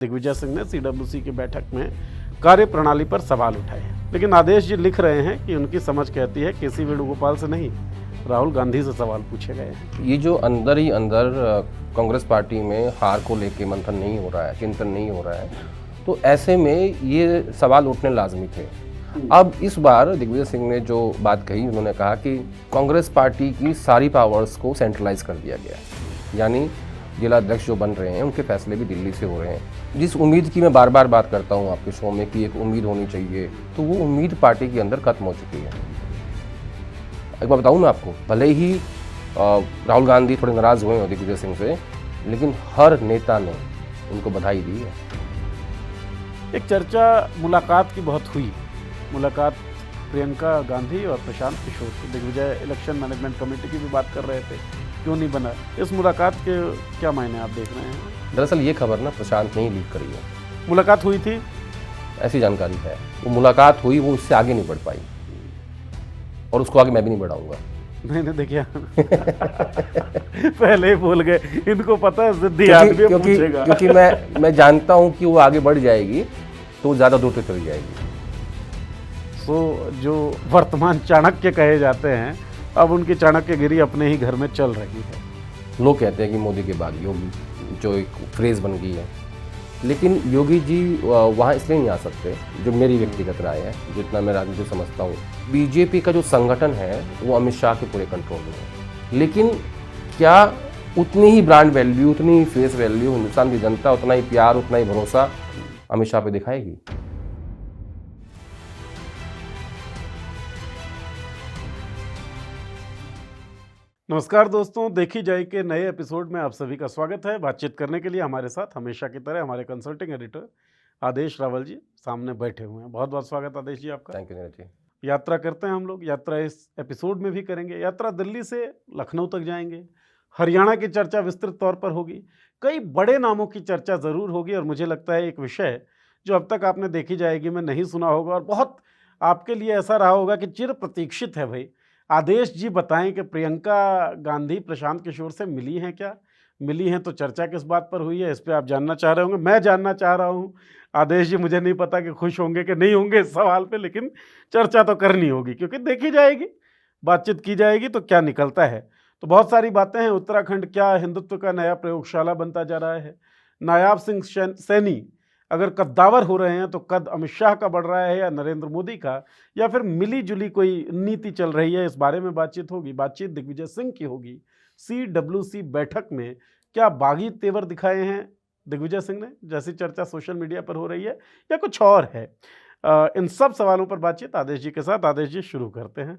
दिग्विजय सिंह ने सीडब्ल्यूसी की बैठक में कार्यप्रणाली पर सवाल उठाए, लेकिन आदेश जी लिख रहे हैं कि उनकी समझ कहती है केसी वेणुगोपाल से नहीं, राहुल गांधी से सवाल पूछे गए हैं। ये जो अंदर ही अंदर कांग्रेस पार्टी में हार को लेके मंथन नहीं हो रहा है, चिंतन नहीं हो रहा है, तो ऐसे में ये सवाल उठने लाजमी थे। अब इस बार दिग्विजय सिंह ने जो बात कही, उन्होंने कहा कि कांग्रेस पार्टी की सारी पावर्स को सेंट्रलाइज कर दिया गया है, यानी जिला अध्यक्ष जो बन रहे हैं उनके फैसले भी दिल्ली से हो रहे हैं। जिस उम्मीद की मैं बार बार बात करता हूँ आपके शो में कि एक उम्मीद होनी चाहिए, तो वो उम्मीद पार्टी के अंदर खत्म हो चुकी है। एक बार बताऊँ मैं आपको, भले ही राहुल गांधी थोड़े नाराज़ हुए हैं दिग्विजय सिंह से, लेकिन हर नेता ने उनको बधाई दी है। एक चर्चा मुलाकात की बहुत हुई, मुलाकात प्रियंका गांधी और प्रशांत किशोर की। दिग्विजय इलेक्शन मैनेजमेंट कमेटी की भी बात कर रहे थे, क्यों नहीं बना। इस मुलाकात के क्या मायने आप देख रहे हैं? दरअसल ये खबर ना प्रशांत ने ही लीक करी है। मुलाकात हुई थी, ऐसी जानकारी है। वो मुलाकात हुई, वो उससे आगे नहीं बढ़ पाई, और उसको आगे मैं भी नहीं बढ़ाऊंगा। नहीं देखिए पहले ही बोल गए, इनको पता है जिद्दी आदमी पूछेगा। क्योंकि मैं जानता हूं कि वो आगे बढ़ जाएगी तो ज़्यादा दूर तक चली जाएगी। तो जो वर्तमान चाणक्य कहे जाते हैं, अब उनकी चाणक्यगिरी अपने ही घर में चल रही है। लोग कहते हैं कि मोदी के बाद योगी, जो एक फ्रेज़ बन गई है, लेकिन योगी जी वहाँ इसलिए नहीं आ सकते, जो मेरी व्यक्तिगत राय है, जितना मैं राजनीति समझता हूँ। बीजेपी का जो संगठन है वो अमित शाह के पूरे कंट्रोल में है, लेकिन क्या उतनी ही ब्रांड वैल्यू, उतनी ही फेस वैल्यू हिंदुस्तान की जनता, उतना ही प्यार, उतना ही भरोसा अमित शाह पे दिखाएगी? नमस्कार दोस्तों, देखी जाए के नए एपिसोड में आप सभी का स्वागत है। बातचीत करने के लिए हमारे साथ हमेशा की तरह हमारे कंसल्टिंग एडिटर आदेश रावल जी सामने बैठे हुए हैं। बहुत बहुत स्वागत आदेश जी आपका। Thank you Neeraj ji. यात्रा करते हैं हम लोग, यात्रा इस एपिसोड में भी करेंगे। यात्रा दिल्ली से लखनऊ तक जाएंगे, हरियाणा की चर्चा विस्तृत तौर पर होगी, कई बड़े नामों की चर्चा ज़रूर होगी, और मुझे लगता है एक विषय जो अब तक आपने देखी जाएगी में नहीं सुना होगा और बहुत आपके लिए ऐसा रहा होगा कि चिर प्रतीक्षित है। भाई आदेश जी बताएं कि प्रियंका गांधी प्रशांत किशोर से मिली हैं क्या? मिली हैं तो चर्चा किस बात पर हुई है, इस पर आप जानना चाह रहे होंगे, मैं जानना चाह रहा हूँ। आदेश जी मुझे नहीं पता कि खुश होंगे कि नहीं होंगे इस सवाल पे, लेकिन चर्चा तो करनी होगी क्योंकि देखी जाएगी, बातचीत की जाएगी तो क्या निकलता है। तो बहुत सारी बातें हैं। उत्तराखंड क्या हिंदुत्व का नया प्रयोगशाला बनता जा रहा है? नायाब सिंह सैनी अगर कद्दावर हो रहे हैं तो कद अमित शाह का बढ़ रहा है या नरेंद्र मोदी का, या फिर मिली जुली कोई नीति चल रही है? इस बारे में बातचीत होगी। बातचीत दिग्विजय सिंह की होगी। सीडब्ल्यूसी बैठक में क्या बागी तेवर दिखाए हैं दिग्विजय सिंह ने, जैसी चर्चा सोशल मीडिया पर हो रही है, या कुछ और है? इन सब सवालों पर बातचीत आदेश जी के साथ। आदेश जी शुरू करते हैं।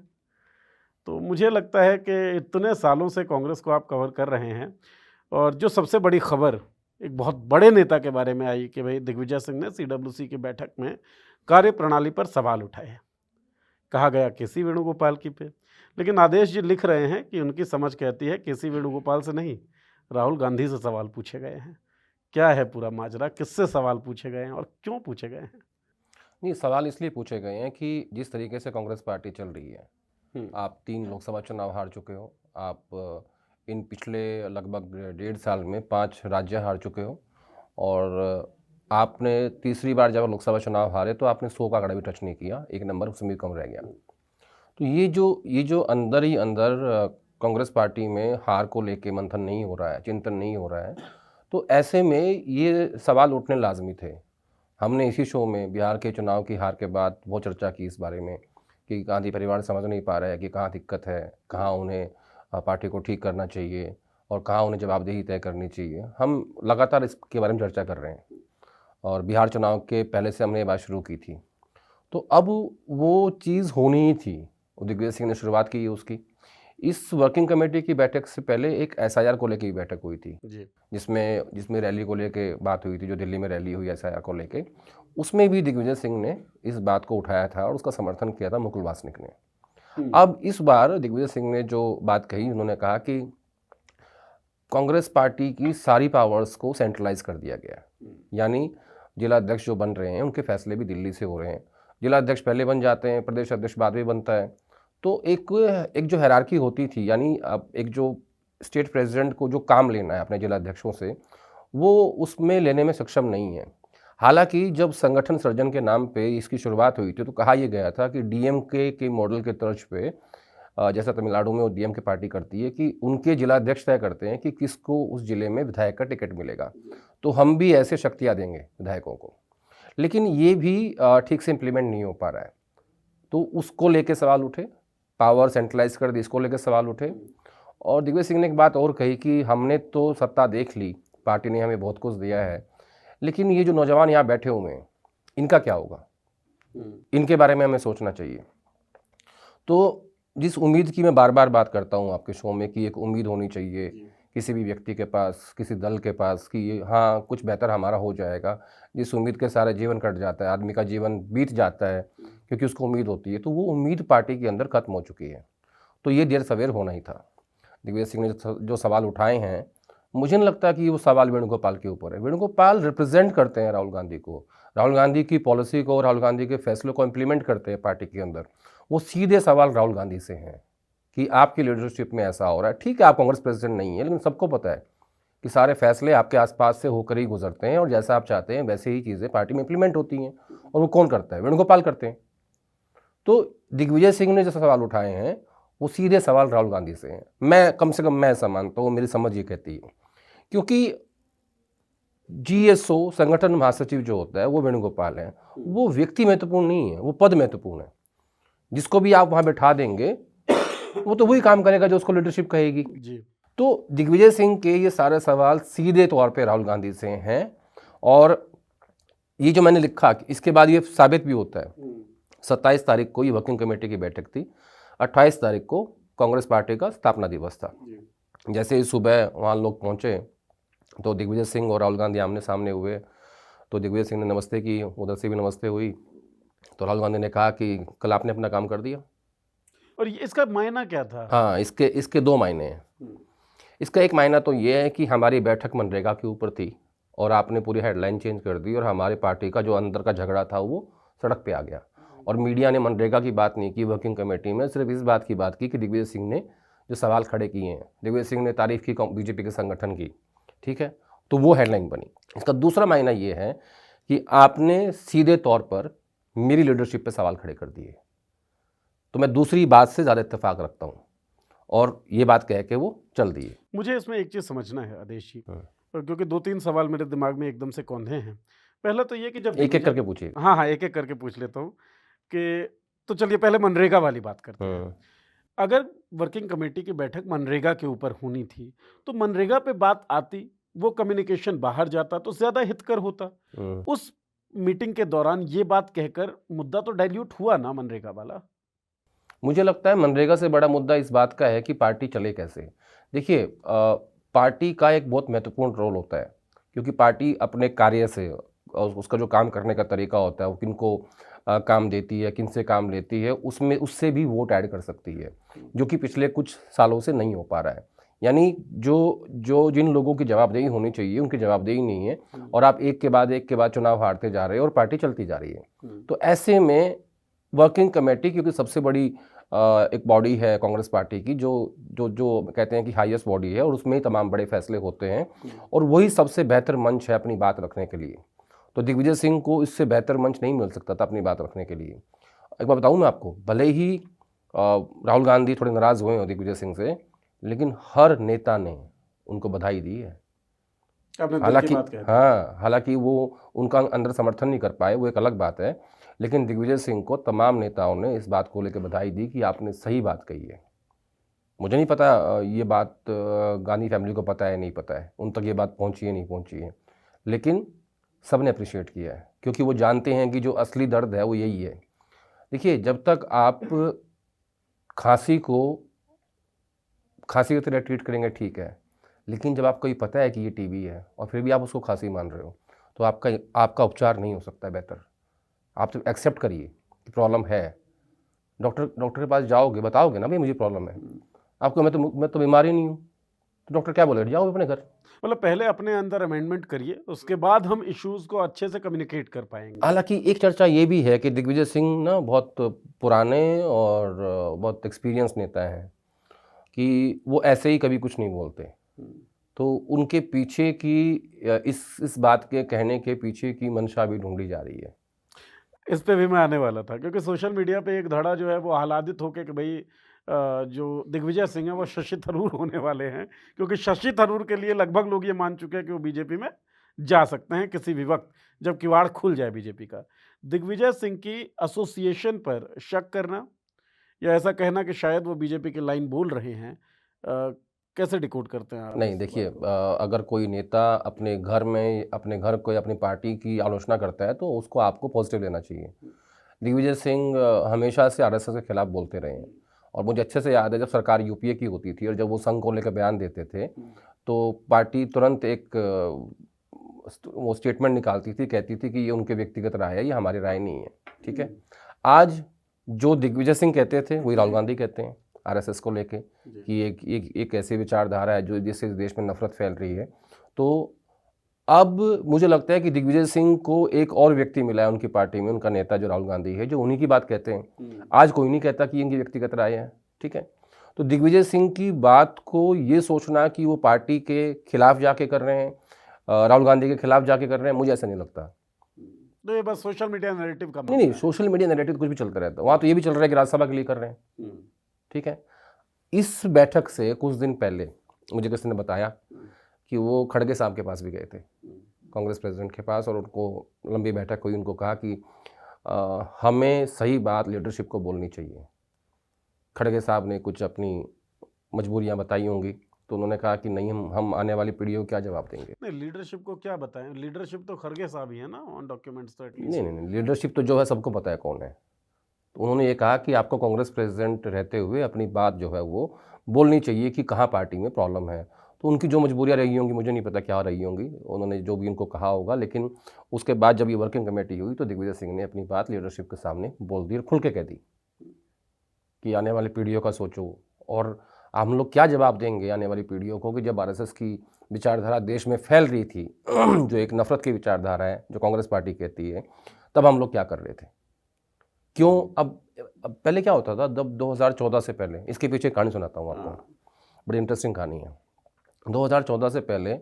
तो मुझे लगता है कि इतने सालों से कांग्रेस को आप कवर कर रहे हैं, और जो सबसे बड़ी खबर एक बहुत बड़े नेता के बारे में आई कि भाई दिग्विजय सिंह ने सीडब्ल्यूसी की बैठक में कार्यप्रणाली पर सवाल उठाए। कहा गया केसी वेणुगोपाल की पे, लेकिन आदेश जी लिख रहे हैं कि उनकी समझ कहती है केसी वेणुगोपाल से नहीं, राहुल गांधी से सवाल पूछे गए हैं। क्या है पूरा माजरा, किससे सवाल पूछे गए हैं और क्यों पूछे गए हैं? नहीं, सवाल इसलिए पूछे गए हैं कि जिस तरीके से कांग्रेस पार्टी चल रही है, आप 3 लोकसभा चुनाव हार चुके हो, आप इन पिछले लगभग 1.5 साल में 5 राज्य हार चुके हो, और आपने तीसरी बार जब लोकसभा चुनाव हारे तो आपने 100 का आंकड़ा भी टच नहीं किया, 1 नंबर उसमें भी कम रह गया। तो ये जो अंदर ही अंदर कांग्रेस पार्टी में हार को लेके मंथन नहीं हो रहा है, चिंतन नहीं हो रहा है, तो ऐसे में ये सवाल उठने लाजमी थे। हमने इसी शो में बिहार के चुनाव की हार के बाद बहुत चर्चा की इस बारे में कि गांधी परिवार समझ नहीं पा रहा है कि कहाँ दिक्कत है, कहाँ उन्हें पार्टी को ठीक करना चाहिए और कहाँ उन्हें जवाबदेही तय करनी चाहिए। हम लगातार इसके बारे में चर्चा कर रहे हैं, और बिहार चुनाव के पहले से हमने ये बात शुरू की थी। तो अब वो चीज़ होनी ही थी, दिग्विजय सिंह ने शुरुआत की उसकी। इस वर्किंग कमेटी की बैठक से पहले एक एसआईआर को लेकर बैठक हुई थी जी, जिसमें रैली को लेके बात हुई थी, जो दिल्ली में रैली हुई एसआईआर को लेके। उसमें भी दिग्विजय सिंह ने इस बात को उठाया था और उसका समर्थन किया था मुकुल वासनिक ने। अब इस बार दिग्विजय सिंह ने जो बात कही, उन्होंने कहा कि कांग्रेस पार्टी की सारी पावर्स को सेंट्रलाइज कर दिया गया, यानी जिला अध्यक्ष जो बन रहे हैं उनके फैसले भी दिल्ली से हो रहे हैं। जिला अध्यक्ष पहले बन जाते हैं, प्रदेश अध्यक्ष बाद में बनता है। तो एक जो हायरार्की होती थी, यानी अब एक जो स्टेट प्रेसिडेंट को जो काम लेना है अपने जिला अध्यक्षों से, वो उसमें लेने में सक्षम नहीं है। हालांकि जब संगठन सृजन के नाम पे इसकी शुरुआत हुई थी तो कहा यह गया था कि डीएमके के मॉडल के तर्ज पे, जैसा तमिलनाडु में वो डीएमके पार्टी करती है कि उनके जिलाध्यक्ष तय करते हैं कि किसको उस जिले में विधायक का टिकट मिलेगा, तो हम भी ऐसे शक्तियाँ देंगे विधायकों को। लेकिन ये भी ठीक से इम्प्लीमेंट नहीं हो पा रहा है, तो उसको लेके सवाल उठे, पावर सेंट्रलाइज कर दी, इसको लेके सवाल उठे। और दिग्विजय सिंह ने एक बात और कही कि हमने तो सत्ता देख ली, पार्टी ने हमें बहुत कुछ दिया है, लेकिन ये जो नौजवान यहाँ बैठे हुए हैं इनका क्या होगा, इनके बारे में हमें सोचना चाहिए। तो जिस उम्मीद की मैं बार बार बात करता हूँ आपके शो में कि एक उम्मीद होनी चाहिए किसी भी व्यक्ति के पास, किसी दल के पास, कि हाँ कुछ बेहतर हमारा हो जाएगा, जिस उम्मीद के सारा जीवन कट जाता है, आदमी का जीवन बीत जाता है क्योंकि उसको उम्मीद होती है, तो वो उम्मीद पार्टी के अंदर खत्म हो चुकी है। तो ये देर सवेर होना ही था। दिग्विजय सिंह ने जो सवाल उठाए हैं, मुझे नहीं लगता कि वो सवाल वेणुगोपाल के ऊपर है। वेणुगोपाल रिप्रेजेंट करते हैं राहुल गांधी को, राहुल गांधी की पॉलिसी को, राहुल गांधी के फैसलों को इम्प्लीमेंट करते हैं पार्टी के अंदर। वो सीधे सवाल राहुल गांधी से हैं कि आपकी लीडरशिप में ऐसा हो रहा है। ठीक है, आप कांग्रेस प्रेसिडेंट नहीं है, लेकिन सबको पता है कि सारे फैसले आपके आसपास से होकर ही गुजरते हैं और जैसा आप चाहते हैं वैसे ही चीज़ें पार्टी में इम्प्लीमेंट होती हैं। और वो कौन करता है? वेणुगोपाल करते हैं। तो दिग्विजय सिंह ने जो सवाल उठाए हैं वो सीधे सवाल राहुल गांधी से हैं। मैं कम से कम मैं ऐसा मानता हूँ, मेरी समझ ये कहती है, क्योंकि जीएसओ संगठन महासचिव जो होता है वो वेणुगोपाल है। वो व्यक्ति महत्वपूर्ण नहीं है, वो पद महत्वपूर्ण है। जिसको भी आप वहां बैठा देंगे वो तो वही काम करेगा जो उसको लीडरशिप कहेगी जी। तो दिग्विजय सिंह के ये सारे सवाल सीधे तौर पे राहुल गांधी से हैं। और ये जो मैंने लिखा इसके बाद ये साबित भी होता है। 27 तारीख को ये वर्किंग कमेटी की बैठक थी, 28 तारीख को कांग्रेस पार्टी का स्थापना दिवस था। जैसे ही सुबह वहाँ लोग पहुँचे तो दिग्विजय सिंह और राहुल गांधी आमने सामने हुए। तो दिग्विजय सिंह ने नमस्ते की, उधर से भी नमस्ते हुई। तो राहुल गांधी ने कहा कि कल आपने अपना काम कर दिया। और इसका मायना क्या था? हाँ, इसके दो मायने हैं। इसका एक मायना तो ये है कि हमारी बैठक मनरेगा के ऊपर थी और आपने पूरी हेडलाइन चेंज कर दी और हमारे पार्टी का जो अंदर का झगड़ा था वो सड़क पे आ गया। और मीडिया ने मनरेगा की बात नहीं की वर्किंग कमेटी में, सिर्फ इस बात की बात की कि दिग्विजय सिंह ने जो सवाल खड़े किए हैं, दिग्विजय सिंह ने तारीफ की बीजेपी के संगठन की, ठीक है, तो वो हेडलाइन बनी। इसका दूसरा मायना ये है कि आपने सीधे तौर पर मेरी लीडरशिप पे सवाल खड़े कर दिए। तो मैं दूसरी बात से ज़्यादा इत्तेफाक रखता हूँ और ये बात कह के वो चल दिए। मुझे इसमें एक चीज़ समझना है आदेश जी, क्योंकि 2-3 सवाल मेरे दिमाग में एकदम से कौंधे हैं। पहला तो ये कि जब एक एक करके पूछिए। हाँ, एक एक करके पूछ लेता हूँ कि तो चलिए पहले मनरेगा वाली बात करते हैं। अगर वर्किंग कमेटी की बैठक मनरेगा के ऊपर होनी थी तो मनरेगा पे बात आती, वो कम्युनिकेशन बाहर जाता तो ज़्यादा हितकर होता। उस मीटिंग के दौरान ये बात कहकर मुद्दा तो डाइल्यूट हुआ ना मनरेगा वाला। मुझे लगता है मनरेगा से बड़ा मुद्दा इस बात का है कि पार्टी चले कैसे। देखिए, पार्टी का एक बहुत महत्वपूर्ण रोल होता है, क्योंकि पार्टी अपने कार्य से और उसका जो काम करने का तरीका होता है, वो किनको काम देती है, किन से काम लेती है, उसमें उससे भी वोट ऐड कर सकती है, जो कि पिछले कुछ सालों से नहीं हो पा रहा है। यानी जो जिन लोगों की जवाबदेही होनी चाहिए उनकी जवाबदेही नहीं है और आप एक के बाद चुनाव हारते जा रहे हैं और पार्टी चलती जा रही है। तो ऐसे में वर्किंग कमेटी, क्योंकि सबसे बड़ी एक बॉडी है कांग्रेस पार्टी की, जो कहते हैं कि हाईएस्ट बॉडी है और उसमें ही तमाम बड़े फैसले होते हैं और वही सबसे बेहतर मंच है अपनी बात रखने के लिए। तो दिग्विजय सिंह को इससे बेहतर मंच नहीं मिल सकता था अपनी बात रखने के लिए। एक बार बताऊं मैं आपको, भले ही राहुल गांधी थोड़े नाराज़ हुए हैं दिग्विजय सिंह से, लेकिन हर नेता ने उनको बधाई दी है। हालांकि वो उनका अंदर समर्थन नहीं कर पाए, वो एक अलग बात है, लेकिन दिग्विजय सिंह को तमाम नेताओं ने इस बात को लेकर बधाई दी कि आपने सही बात कही है। मुझे नहीं पता ये बात गांधी फैमिली को पता है नहीं पता है, उन तक ये बात पहुंची है नहीं पहुंची है, लेकिन सब ने अप्रिशिएट किया है क्योंकि वो जानते हैं कि जो असली दर्द है वो यही है। देखिए, जब तक आप खांसी की तरह ट्रीट करेंगे ठीक है, लेकिन जब आपको ये पता है कि ये टीबी है और फिर भी आप उसको खांसी मान रहे हो तो आपका उपचार नहीं हो सकता है बेहतर। आप तो एक्सेप्ट करिए कि प्रॉब्लम है, डॉक्टर के पास जाओगे, बताओगे ना भाई मुझे प्रॉब्लम है, आपको मैं तो बीमार ही नहीं हूँ, तो डॉक्टर क्या बोले, जाओ अपने घर। मतलब पहले अपने अंदर अमेंडमेंट करिए, उसके बाद हम इश्यूज को अच्छे से कम्युनिकेट कर पाएंगे। हालांकि एक चर्चा ये भी है कि दिग्विजय सिंह ना बहुत पुराने और बहुत एक्सपीरियंस नेता हैं कि वो ऐसे ही कभी कुछ नहीं बोलते। तो उनके पीछे की इस बात के कहने के पीछे की मंशा भी ढूंढी जा रही है। इस पे भी मैं आने वाला था क्योंकि सोशल मीडिया पे एक धड़ा जो है वो आह्लादित होके कि भाई जो दिग्विजय सिंह है वो शशि थरूर होने वाले हैं, क्योंकि शशि थरूर के लिए लगभग लोग ये मान चुके हैं कि वो बीजेपी में जा सकते हैं किसी भी वक्त जब किवाड़ खुल जाए बीजेपी का। दिग्विजय सिंह की एसोसिएशन पर शक करना या ऐसा कहना कि शायद वो बीजेपी की लाइन बोल रहे हैं, कैसे डिकोड करते हैं आप नहीं इस देखिए, बात को? अगर कोई नेता अपने घर में अपने घर को या अपनी पार्टी की आलोचना करता है तो उसको आपको पॉजिटिव लेना चाहिए। दिग्विजय सिंह हमेशा से आरएसएस के खिलाफ बोलते रहे हैं और मुझे अच्छे से याद है जब सरकार यूपीए की होती थी और जब वो संघ को लेकर बयान देते थे तो पार्टी तुरंत एक वो स्टेटमेंट निकालती थी, कहती थी कि ये उनके व्यक्तिगत राय है, ये हमारी राय नहीं है। ठीक है, आज जो दिग्विजय सिंह कहते थे वही राहुल गांधी कहते हैं आरएसएस को लेके कि एक ऐसी विचारधारा है जो जिससे इस देश में नफरत फैल रही है। तो अब मुझे लगता है कि दिग्विजय सिंह को एक और व्यक्ति मिला है उनकी पार्टी में, उनका नेता जो राहुल गांधी है, जो उन्हीं की बात कहते हैं। आज कोई नहीं कहता कि इनकी व्यक्तिगत राय है। ठीक है, तो दिग्विजय सिंह की बात को ये सोचना कि वो पार्टी के खिलाफ जाके कर रहे हैं, राहुल गांधी के खिलाफ जाके कर रहे हैं, मुझे ऐसा नहीं लगता। तो ये बस सोशल मीडिया नैरेटिव का नहीं, सोशल मीडिया नैरेटिव कुछ भी चलता रहता है। वहाँ तो ये भी चल रहा है कि राज्यसभा के लिए कर रहे हैं। ठीक है, इस बैठक से कुछ दिन पहले मुझे किसी ने बताया कि वो खड़गे साहब के पास भी गए थे, कांग्रेस प्रेसिडेंट के पास, और उनको लंबी बैठक हुई। उनको कहा कि हमें सही बात लीडरशिप को बोलनी चाहिए। खड़गे साहब ने कुछ अपनी मजबूरियां बताई होंगी तो उन्होंने कहा कि नहीं, हम आने वाली पीढ़ियों को क्या जवाब देंगे। नहीं, लीडरशिप को क्या बताएं? लीडरशिप तो खड़गे साहब ही है ना ऑन डॉक्यूमेंट्स तो एटलीस्ट। नहीं, लीडरशिप तो जो है सबको पता है कौन है। तो उन्होंने ये कहा कि आपको कांग्रेस प्रेसिडेंट रहते हुए अपनी बात जो है वो बोलनी चाहिए कि कहाँ पार्टी में प्रॉब्लम है। तो उनकी जो मजबूरियाँ रही होंगी, मुझे नहीं पता क्या रही होंगी, उन्होंने जो भी उनको कहा होगा, लेकिन उसके बाद जब ये वर्किंग कमेटी हुई तो दिग्विजय सिंह ने अपनी बात लीडरशिप के सामने बोल दी और खुल के कह दी कि आने वाली पीढ़ियों का सोचो। और हम लोग क्या जवाब देंगे आने वाली पीढ़ियों को कि जब आरएसएस की विचारधारा देश में फैल रही थी जो एक नफरत की विचारधारा है जो कांग्रेस पार्टी कहती है, तब हम लोग क्या कर रहे थे, क्यों? अब पहले क्या होता था, जब 2014 से पहले, इसके पीछे कहानी सुनाता हूँ आपको, बड़ी इंटरेस्टिंग कहानी है। 2014 से पहले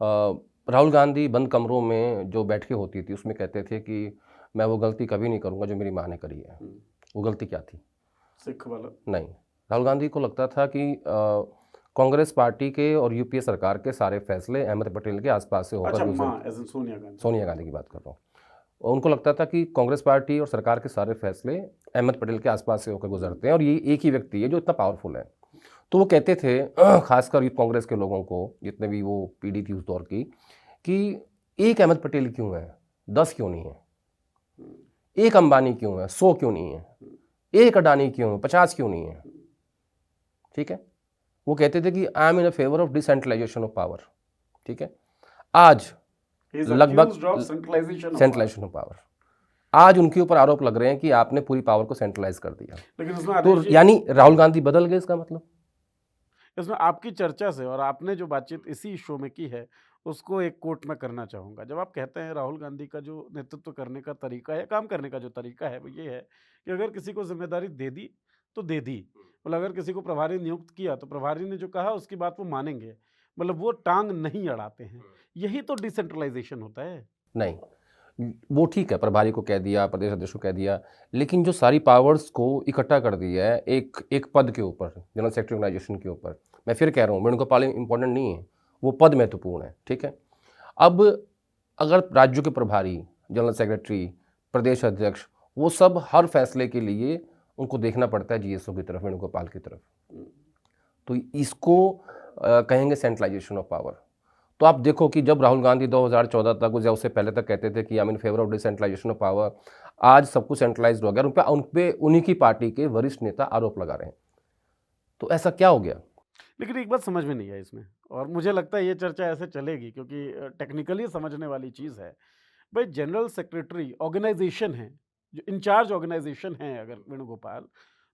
राहुल गांधी बंद कमरों में जो बैठकें होती थी उसमें कहते थे कि मैं वो गलती कभी नहीं करूँगा जो मेरी माँ ने करी है। वो गलती क्या थी? सिख वाला नहीं, राहुल गांधी को लगता था कि कांग्रेस पार्टी के और यूपीए सरकार के सारे फैसले अहमद पटेल के आसपास से होकर अच्छा, गुजर। माँ एज इन सोनिया गांधी की बात कर रहा हूँ। और उनको लगता था कि कांग्रेस पार्टी और सरकार के सारे फैसले अहमद पटेल के आसपास से होकर गुजरते हैं और ये एक ही व्यक्ति है जो इतना पावरफुल है। तो वो कहते थे खासकर यूथ कांग्रेस के लोगों को, जितने भी वो पीढ़ी थी उस दौर की, कि एक अहमद पटेल क्यों है, 10 क्यों नहीं है, एक अंबानी क्यों है, 100 क्यों नहीं है, एक अडानी क्यों है, 50 क्यों नहीं है। ठीक है, वो कहते थे कि I am in favour of decentralisation of power. ठीक है, आज लगभग सेंट्रलाइजेशन ऑफ पावर, आज उनके ऊपर आरोप लग रहे हैं कि आपने पूरी पावर को सेंट्रलाइज कर दिया। लेकिन इसमें तो यानी राहुल गांधी बदल गए, इसका मतलब। इसमें आपकी चर्चा से और आपने जो बातचीत इसी शो में की है उसको एक कोट में करना चाहूँगा। जब आप कहते हैं राहुल गांधी का जो नेतृत्व करने का तरीका है, काम करने का जो तरीका है वो ये है कि अगर किसी को जिम्मेदारी दे दी तो दे दी, मतलब अगर किसी को प्रभारी नियुक्त किया तो प्रभारी ने जो कहा उसकी बात वो मानेंगे, मतलब वो टांग नहीं अड़ाते हैं। यही तो डिसेंट्रलाइजेशन होता है। नहीं, वो ठीक है, प्रभारी को कह दिया, प्रदेश अध्यक्ष को कह दिया, लेकिन जो सारी पावर्स को इकट्ठा कर दिया है एक पद के ऊपर, जनरल सेक्रेटरी ऑर्गेनाइजेशन के ऊपर, मैं फिर कह रहा हूँ वेणुगोपाल इंपॉर्टेंट नहीं है, वो पद महत्वपूर्ण है। ठीक है, अब अगर राज्यों के प्रभारी, जनरल सेक्रेटरी, प्रदेश अध्यक्ष, वो सब हर फैसले के लिए उनको देखना पड़ता है जीएसओ की तरफ, वेणुगोपाल की तरफ, तो इसको कहेंगे सेंट्रलाइजेशन ऑफ पावर। तो आप देखो कि जब राहुल गांधी 2014 तक या उससे पहले तक कहते थे कि I am in favour of decentralisation of power, आज सब कुछ सेंट्रलाइज्ड हो गया और उन पे उन्हीं की पार्टी के वरिष्ठ नेता आरोप लगा रहे हैं। तो ऐसा क्या हो गया? लेकिन एक बात समझ में नहीं आई इसमें, और मुझे लगता है ये चर्चा ऐसे चलेगी क्योंकि टेक्निकली समझने वाली चीज़ है। भाई जनरल सेक्रेटरी ऑर्गेनाइजेशन है, जो इंचार्ज ऑर्गेनाइजेशन है अगर वेणुगोपाल,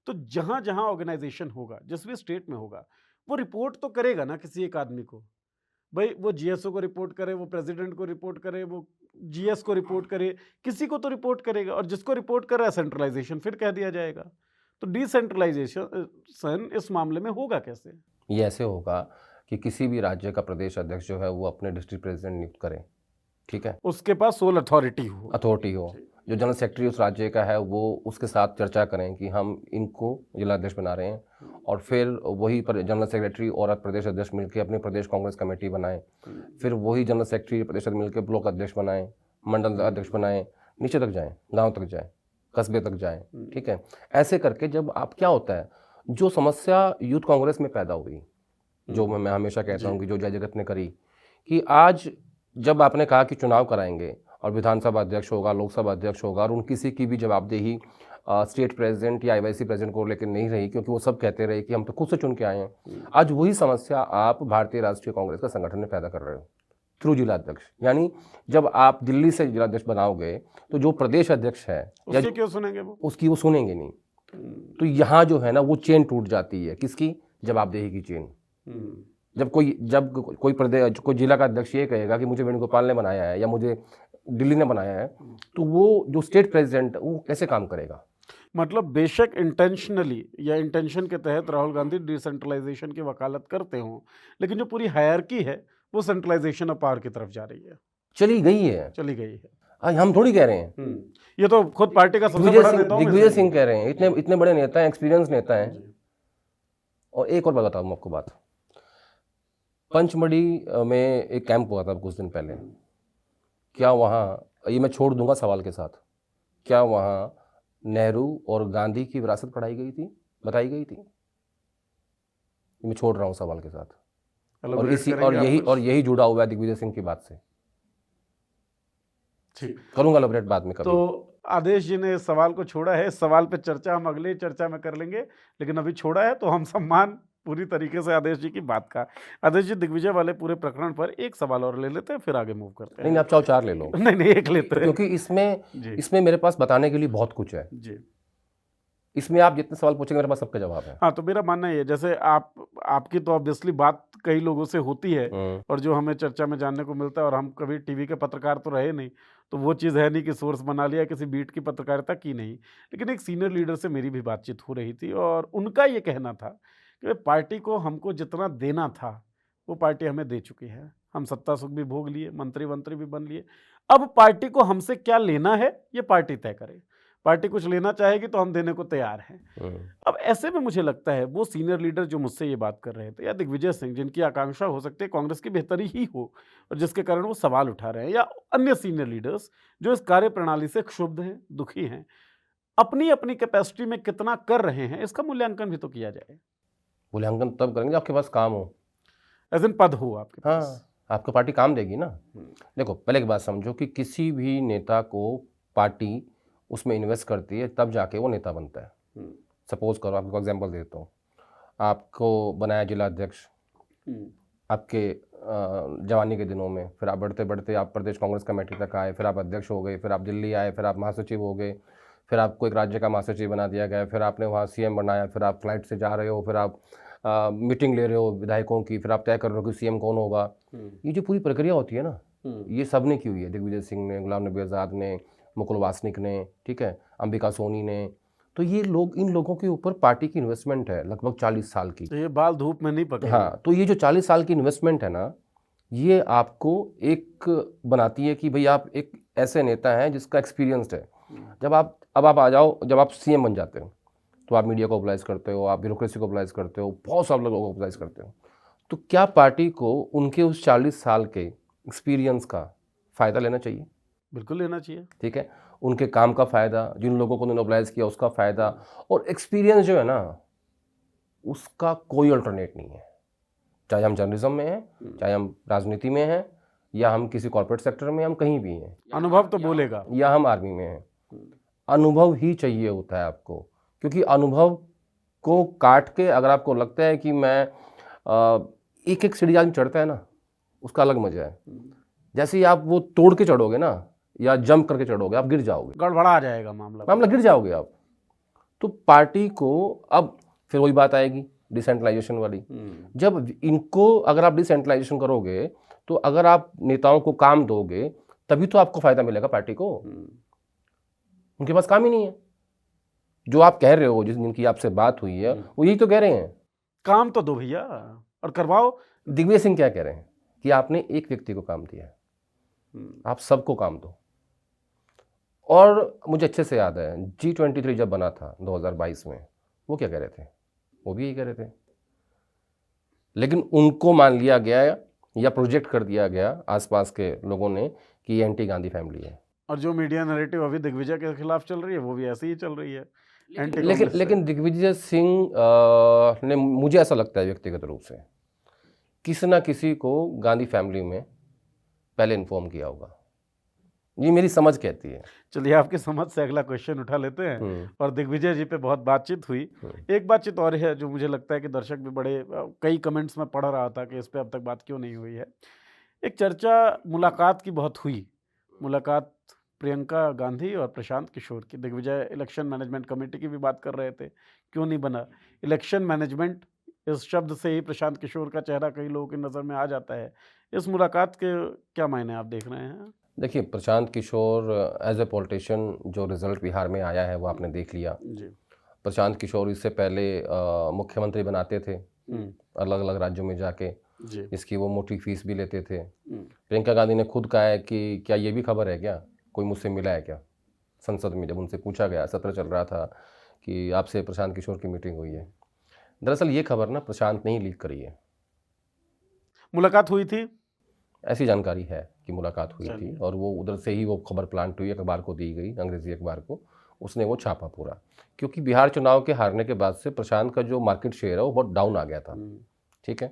तो जहाँ जहाँ ऑर्गेनाइजेशन होगा, जिस भी स्टेट में होगा, वो रिपोर्ट तो करेगा ना किसी एक आदमी को। भाई वो जीएसओ को रिपोर्ट करे, वो प्रेसिडेंट को रिपोर्ट करे, वो जीएस को रिपोर्ट करे, किसी को तो रिपोर्ट करेगा, और जिसको रिपोर्ट कर रहा है सेंट्रलाइजेशन फिर कह दिया जाएगा। तो डिसेंट्रलाइजेशन इस मामले में होगा कैसे? ये ऐसे होगा कि किसी भी राज्य का प्रदेश अध्यक्ष जो है वो अपने डिस्ट्रिक्ट प्रेसिडेंट नियुक्त करे, ठीक है, उसके पास सोल अथॉरिटी हो। अथॉरिटी हो। जो जनरल सेक्रेटरी उस राज्य का है वो उसके साथ चर्चा करें कि हम इनको जिलाध्यक्ष बना रहे हैं, और फिर वही जनरल सेक्रेटरी और प्रदेश अध्यक्ष मिलकर अपनी प्रदेश कांग्रेस कमेटी बनाएं, फिर वही जनरल सेक्रेटरी प्रदेश अध्यक्ष मिलकर ब्लॉक अध्यक्ष बनाएं, मंडल अध्यक्ष बनाएं, नीचे तक जाएं, गांव तक जाएं, कस्बे तक जाएं, ठीक है। ऐसे करके जब आप, क्या होता है, जो समस्या यूथ कांग्रेस में पैदा हुई, जो मैं हमेशा कहता हूँ कि जो जय जगत ने करी, कि आज जब आपने कहा कि चुनाव कराएंगे और विधानसभा अध्यक्ष होगा, लोकसभा अध्यक्ष होगा, और उन किसी की भी जवाबदेही स्टेट प्रेसिडेंट या आईवाईसी प्रेसिडेंट को लेकर नहीं रही, क्योंकि वो सब कहते रहे कि हम तो खुद से चुन के आए हैं। आज वही समस्या आप भारतीय राष्ट्रीय कांग्रेस का संगठन में पैदा कर रहे हो थ्रू जिलाध्यक्ष। यानी जब आप दिल्ली से जिलाध्यक्ष बनाओगे तो जो प्रदेश अध्यक्ष है या क्यों सुनेंगे वो, उसकी वो सुनेंगे नहीं। तो यहाँ जो है ना वो चेन टूट जाती है, किसकी, जवाबदेही की चेन। जब कोई प्रदेश, कोई जिला का अध्यक्ष ये कहेगा कि मुझे वेणुगोपाल ने बनाया है या मुझे दिल्ली ने बनाया है, तो वो जो स्टेट प्रेसिडेंट वो कैसे काम करेगा। मतलब बेशक इंटेंशनली या इंटेंशन के तहत राहुल गांधी डिसेंट्रलाइजेशन की वकालत करते हों, लेकिन जो पूरी हायरार्की है वो सेंट्रलाइजेशन ऑफ पावर की तरफ जा रही है, चली गई है। आज हम थोड़ी कह रहे हैं, ये तो खुद पार्टी का सबसे बड़ा नेता दिग्विजय सिंह कह रहे हैं, इतने बड़े नेता हैं, एक्सपीरियंस नेता हैं। और एक और बताता हूँ आपको बात, पंचमढ़ी में एक कैंप हुआ था कुछ दिन पहले, क्या वहाँ, ये मैं छोड़ दूंगा सवाल के साथ, क्या वहाँ नेहरू और गांधी की विरासत पढ़ाई गई थी, बताई गई थी? मैं छोड़ रहा हूँ सवाल के साथ, और यही जुड़ा हुआ है दिग्विजय सिंह की बात से। ठीक, करूंगा एलैबोरेट बाद में कभी। तो आदेश जी ने सवाल को छोड़ा है, सवाल पे चर्चा हम अगले चर्चा में कर लेंगे, लेकिन अभी छोड़ा है तो हम सम्मान पूरी तरीके से आदेश जी की बात का। आदेश जी, दिग्विजय वाले पूरे प्रकरण पर एक सवाल और ले लेते हैं, फिर आगे मूव करते हैं। नहीं, आप चाहो 4 ले लो। नहीं, एक लेते हैं, क्योंकि इसमें मेरे पास बताने के लिए बहुत कुछ है जी। इसमें आप जितने सवाल पूछेंगे मेरे पास सबका जवाब है। हाँ, तो मेरा मानना ये है, जैसे आपकी तो ऑब्वियसली बात कई लोगों से होती है, और जो हमें चर्चा में जानने को मिलता है, और हम कभी टीवी के पत्रकार तो रहे नहीं, तो वो चीज़ है नहीं कि सोर्स बना लिया, किसी बीट की पत्रकारिता की नहीं। लेकिन एक सीनियर लीडर से मेरी भी बातचीत हो रही थी, और उनका ये कहना था कि पार्टी को हमको जितना देना था वो पार्टी हमें दे चुकी है, हम सत्ता सुख भी भोग लिए, मंत्री भी बन लिए, अब पार्टी को हमसे क्या लेना है ये पार्टी तय करे। पार्टी कुछ लेना चाहेगी तो हम देने को तैयार हैं। अब ऐसे में मुझे लगता है वो सीनियर लीडर जो मुझसे ये बात कर रहे थे, या दिग्विजय सिंह जिनकी आकांक्षा हो सकती है कांग्रेस की बेहतरी ही हो, और जिसके कारण वो सवाल उठा रहे हैं, या अन्य सीनियर लीडर्स जो इस कार्य प्रणाली से क्षुब्ध हैं, दुखी हैं, अपनी अपनी कैपेसिटी में कितना कर रहे हैं, इसका मूल्यांकन भी तो किया जाए। मूल्यांकन तब करेंगे आपके पास काम हो, एज इन पद हो आपके पास। हाँ, आपको पार्टी काम देगी ना। देखो, पहले की बात समझो कि किसी भी नेता को पार्टी उसमें इन्वेस्ट करती है तब जाके वो नेता बनता है। सपोज करो, आपको एग्जांपल देता हूँ, आपको बनाया जिला अध्यक्ष आपके जवानी के दिनों में, फिर आप बढ़ते बढ़ते आप प्रदेश कांग्रेस कमेटी तक आए, फिर आप अध्यक्ष हो गए, फिर आप दिल्ली आए, फिर आप महासचिव हो गए, फिर आपको एक राज्य का महासचिव बना दिया गया, फिर आपने वहाँ सीएम बनाया, फिर आप फ्लाइट से जा रहे हो, फिर आप मीटिंग ले रहे हो विधायकों की, फिर आप तय कर रहे हो कि सीएम कौन होगा। ये जो पूरी प्रक्रिया होती है ना, ये सब ने की हुई है। दिग्विजय सिंह ने, गुलाम नबी आज़ाद ने, मुकुल वासनिक ने, ठीक है, अंबिका सोनी ने। तो ये लोग, इन लोगों के ऊपर पार्टी की इन्वेस्टमेंट है लगभग 40 साल की। तो ये बाल धूप में नहीं पके। हाँ, तो ये जो 40 साल की इन्वेस्टमेंट है ना, ये आपको एक बनाती है कि भाई आप एक ऐसे नेता हैं जिसका एक्सपीरियंस्ड है। जब आप आ जाओ, जब आप सीएम बन जाते हो तो आप मीडिया को मोबिलाइज करते हो, आप ब्यूरोक्रेसी को मोबिलाइज करते हो, बहुत सारे लोगों को मोबिलाइज करते हो। तो क्या पार्टी को उनके उस 40 साल के एक्सपीरियंस का फ़ायदा लेना चाहिए? बिल्कुल लेना चाहिए। ठीक है, उनके काम का फ़ायदा, जिन लोगों को उन्होंने मोबिलाइज किया उसका फ़ायदा, और एक्सपीरियंस जो है ना उसका कोई अल्टरनेट नहीं है। चाहे हम जर्नलिज्म में हैं, चाहे हम राजनीति में हैं, या हम किसी कॉर्पोरेट सेक्टर में, हम कहीं भी हैं, अनुभव तो बोलेगा, या हम आर्मी में हैं, अनुभव ही चाहिए होता है आपको। क्योंकि अनुभव को काट के अगर आपको लगता है कि मैं एक एक सीढ़ी आदमी चढ़ता है ना, उसका अलग मजा है। जैसे ही आप वो तोड़ के चढ़ोगे ना, या जंप करके चढ़ोगे, आप गिर जाओगे, गड़बड़ा जाएगा मामला गिर जाओगे आप। तो पार्टी को अब फिर वही बात आएगी डिसेंट्रलाइजेशन वाली। जब इनको अगर आप डिसेंट्रलाइजेशन करोगे, तो अगर आप नेताओं को काम दोगे तभी तो आपको फायदा मिलेगा पार्टी को। उनके पास काम ही नहीं है। जो आप कह रहे हो, जिनकी आपसे बात हुई है, वो यही तो कह रहे हैं, काम तो दो भैया और करवाओ। दिग्विजय सिंह क्या कह रहे हैं कि आपने एक व्यक्ति को काम दिया है, आप सबको काम दो। और मुझे अच्छे से याद है G23 जब बना था 2022 में, वो क्या कह रहे थे, वो भी यही कह रहे थे, लेकिन उनको मान लिया गया या प्रोजेक्ट कर दिया गया आसपास के लोगों ने कि ये एंटी गांधी फैमिली है। और जो मीडिया नैरेटिव अभी दिग्विजय के खिलाफ चल रही है वो भी ऐसी ही चल रही है, एंटी लेकिन कांग्रेस से। लेकिन दिग्विजय सिंह ने, मुझे ऐसा लगता है व्यक्तिगत रूप से, किसी ना किसी को गांधी फैमिली में पहले इन्फॉर्म किया होगा, ये मेरी समझ कहती है। चलिए आपकी समझ से अगला क्वेश्चन उठा लेते हैं। और दिग्विजय जी पे बहुत बातचीत हुई, एक बातचीत और है जो मुझे लगता है कि दर्शक भी बड़े, कई कमेंट्स में पढ़ रहा था कि इस पे अब तक बात क्यों नहीं हुई है। एक चर्चा मुलाकात की बहुत हुई, मुलाकात प्रियंका गांधी और प्रशांत किशोर की। दिग्विजय इलेक्शन मैनेजमेंट कमेटी की भी बात कर रहे थे, क्यों नहीं बना। इलेक्शन मैनेजमेंट इस शब्द से ही प्रशांत किशोर का चेहरा कई लोगों की नज़र में आ जाता है। इस मुलाकात के क्या मायने आप देख रहे हैं? देखिए, Prashant Kishor as a politician जो रिजल्ट बिहार में आया है वो आपने देख लिया जी। प्रशांत किशोर इससे पहले मुख्यमंत्री बनाते थे अलग अलग राज्यों में जाके, इसकी वो मोटी फीस भी लेते थे। प्रियंका गांधी ने खुद कहा है कि क्या ये भी खबर है क्या, कोई मुझसे मिला है क्या, संसद में जब उनसे पूछा गया, सत्र चल रहा था कि आपसे प्रशांत किशोर की मीटिंग हुई है। दरअसल ये खबर ना प्रशांत ने ही लीक करी है। मुलाकात हुई थी, ऐसी जानकारी है कि मुलाकात हुई थी और वो उधर से ही वो खबर प्लांट हुई, अखबार को दी गई, अंग्रेजी अखबार को, उसने वो छापा पूरा। क्योंकि बिहार चुनाव के हारने के बाद से प्रशांत का जो मार्केट शेयर है वो बहुत डाउन आ गया था। ठीक है,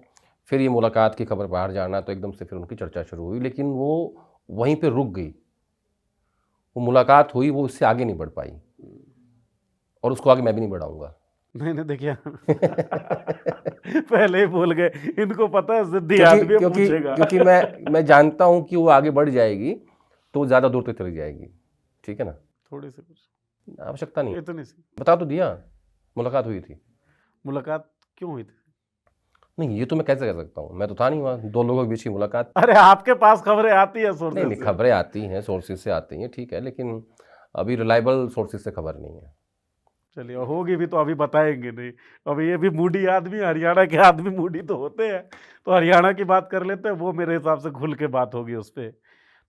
फिर ये मुलाकात की खबर बाहर जाना तो एकदम से फिर उनकी चर्चा शुरू हुई, लेकिन वो वहीं पे रुक गई। वो मुलाकात हुई, वो इससे आगे नहीं बढ़ पाई और उसको आगे मैं भी नहीं बढ़ाऊंगा। नहीं देखिए पहले ही बोल गए, इनको पता है जिद्दी आदमी पूछेगा। क्योंकि मैं जानता हूं कि वो आगे बढ़ जाएगी तो ज़्यादा दूर तक चली जाएगी। ठीक है ना, थोड़ी सी कुछ आवश्यकता नहीं, इतनी सी बता तो दिया। मुलाकात हुई थी, मुलाकात क्यों हुई थी? नहीं, ये तो मैं कैसे कह सकता हूँ, मैं तो था नहीं वहाँ, दो लोगों के बीच की मुलाकात। अरे आपके पास खबरें आती है सोर्सेज नहीं, खबरें आती हैं, सोर्सेज से आती हैं, ठीक है, लेकिन अभी रिलायबल सोर्सेज से खबर नहीं है। चलिए, होगी भी तो अभी बताएंगे नहीं। अभी ये भी मूडी आदमी, हरियाणा के आदमी मूडी तो होते हैं, तो हरियाणा की बात कर लेते हैं, वो मेरे हिसाब से खुल के बात होगी उस पर।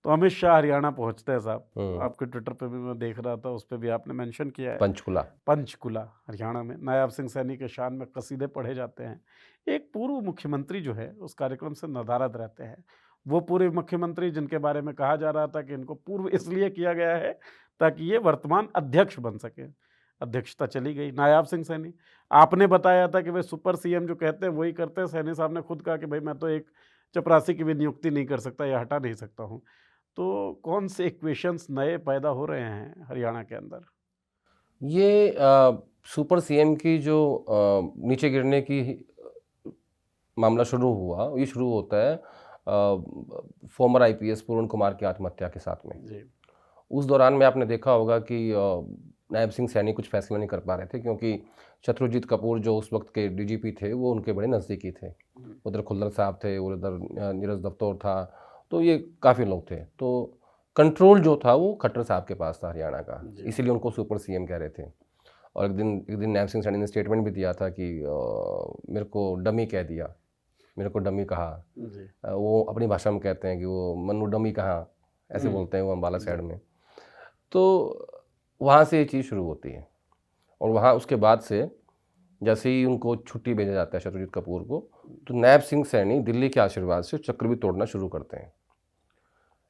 तो अमित शाह हरियाणा पहुंचते हैं साहब, आपके ट्विटर पे भी मैं देख रहा था, उस पर भी आपने मेंशन किया है। पंचकुला हरियाणा में नायाब सिंह सैनी के शान में कसीदे पढ़े जाते हैं। एक पूर्व मुख्यमंत्री जो है उस कार्यक्रम से नदारद रहते हैं। वो पूर्व मुख्यमंत्री जिनके बारे में कहा जा रहा था कि इनको पूर्व इसलिए किया गया है ताकि ये वर्तमान अध्यक्ष बन सके, अध्यक्षता चली गई। नायाब सिंह सैनी, आपने बताया था कि भाई सुपर सीएम जो कहते हैं वही करते हैं। सैनी साहब ने खुद कहा कि भाई मैं तो एक चपरासी की भी नियुक्ति नहीं कर सकता या हटा नहीं सकता हूँ। तो कौन से इक्वेशंस नए पैदा हो रहे हैं हरियाणा के अंदर? ये सुपर सीएम की जो नीचे गिरने की मामला शुरू हुआ, ये शुरू होता है फॉर्मर आईपीएस पूर्ण कुमार की आत्महत्या के साथ में जी। उस दौरान में आपने देखा होगा कि नायब सिंह सैनी कुछ फैसला नहीं कर पा रहे थे, क्योंकि शत्रुजीत कपूर जो उस वक्त के डीजीपी थे वो उनके बड़े नज़दीकी थे। उधर खुल्लर साहब थे, उधर नीरज दफ्तौर था, तो ये काफ़ी लोग थे। तो कंट्रोल जो था वो खट्टर साहब के पास था हरियाणा का, इसीलिए उनको सुपर सीएम कह रहे थे। और एक दिन नायब सिंह सैनी ने स्टेटमेंट भी दिया था कि मेरे को डमी कह दिया, मेरे को डमी कहा। वो अपनी भाषा में कहते हैं कि वो मन्नू डमी कहा, ऐसे बोलते हैं वो अम्बाला साइड में। तो वहाँ से ये चीज़ शुरू होती है और वहाँ उसके बाद से जैसे ही उनको छुट्टी भेजा जाता है शत्रुजीत कपूर को, तो नायब सिंह सैनी दिल्ली के आशीर्वाद से चक्र भी तोड़ना शुरू करते हैं।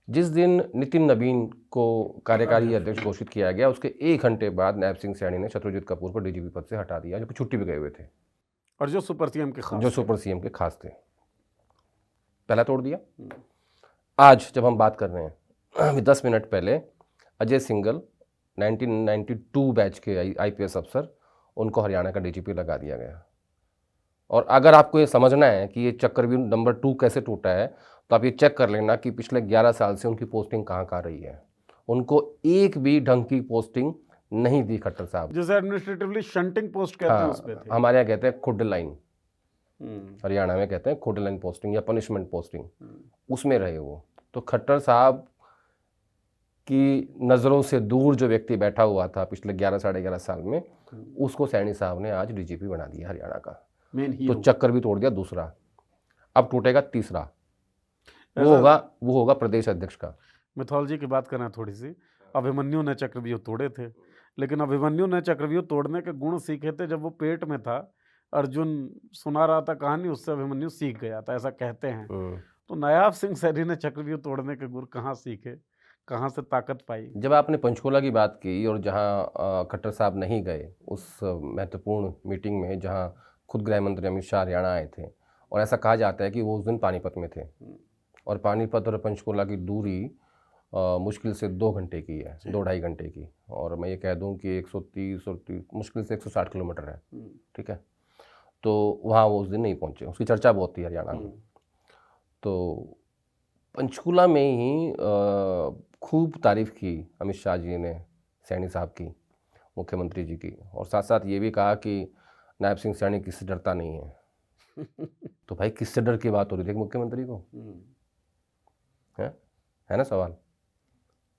जिस दिन नितिन नवीन को कार्यकारी अध्यक्ष घोषित किया गया, उसके 1 घंटे बाद नायब सिंह सैनी ने शत्रुजीत कपूर को डीजीपी पद से हटा दिया, जो कि छुट्टी भी गए हुए थे और जो सुपर सीएम के खास थे। पहला तोड़ दिया। आज जब हम बात कर रहे हैं, अभी 10 मिनट पहले अजय सिंघल 1992 बैच के आईपीएस अफसर, उनको हरियाणा का डीजीपी लगा दिया गया। और अगर आपको ये समझना है कि ये चक्रव्यूह नंबर 2 कैसे टूटा है, तो आप ये चेक कर लेना कि पिछले 11 साल से उनकी पोस्टिंग कहाँ कहाँ रही है। उनको एक भी ढंग की पोस्टिंग नहीं दी खट्टर साहब, जैसे एडमिनिस्ट्रेटिवली शंटिंग पोस्ट कहते हैं, उस पे थे। हमारे यहाँ कहते हैं खुड लाइन, हरियाणा में कहते हैं खुड लाइन पोस्टिंग या पनिशमेंट पोस्टिंग, उसमें रहे वो। तो खट्टर साहब की नज़रों से दूर जो व्यक्ति बैठा हुआ था पिछले 11 साढ़े 11 साल में, उसको सैनी साहब ने आज डीजीपी बना दिया हरियाणा का। तो चक्कर भी तोड़ दिया। दूसरा, अब टूटेगा तीसरा, वो ऐसा- होगा प्रदेश अध्यक्ष का। मिथोलॉजी की बात करें थोड़ी सी, अभिमन्यु ने चक्रव्यूह तोड़े थे, लेकिन अभिमन्यु ने चक्रव्यूह तोड़ने के गुण सीखे थे जब वो पेट में था। अर्जुन सुना रहा था कहानी, उससे अभिमन्यु सीख गया था, ऐसा कहते हैं। तो नायाब सिंह सैनी ने चक्रव्यूह तोड़ने के गुण कहाँ सीखे, कहाँ से ताकत पाई? जब आपने पंचकुला की बात की और जहां खट्टर साहब नहीं गए उस महत्वपूर्ण मीटिंग में, जहां खुद गृह मंत्री अमित शाह हरियाणा आए थे, और ऐसा कहा जाता है कि वो उस दिन पानीपत में थे, और पानीपत और पंचकुला की दूरी मुश्किल से 2 घंटे की है, 2-2.5 घंटे की, और मैं ये कह दूं कि 130 और 30 मुश्किल से 160 किलोमीटर है। ठीक है, तो वहाँ वो उस दिन नहीं पहुँचे, उसकी चर्चा बहुत थी हरियाणा में। तो पंचकुला में ही खूब तारीफ़ की अमित शाह जी ने सैनी साहब की, मुख्यमंत्री जी की, और साथ साथ ये भी कहा कि नायब सिंह सैनी किससे डरता नहीं है। तो भाई किससे डर की बात हो रही थी मुख्यमंत्री को? है ना सवाल?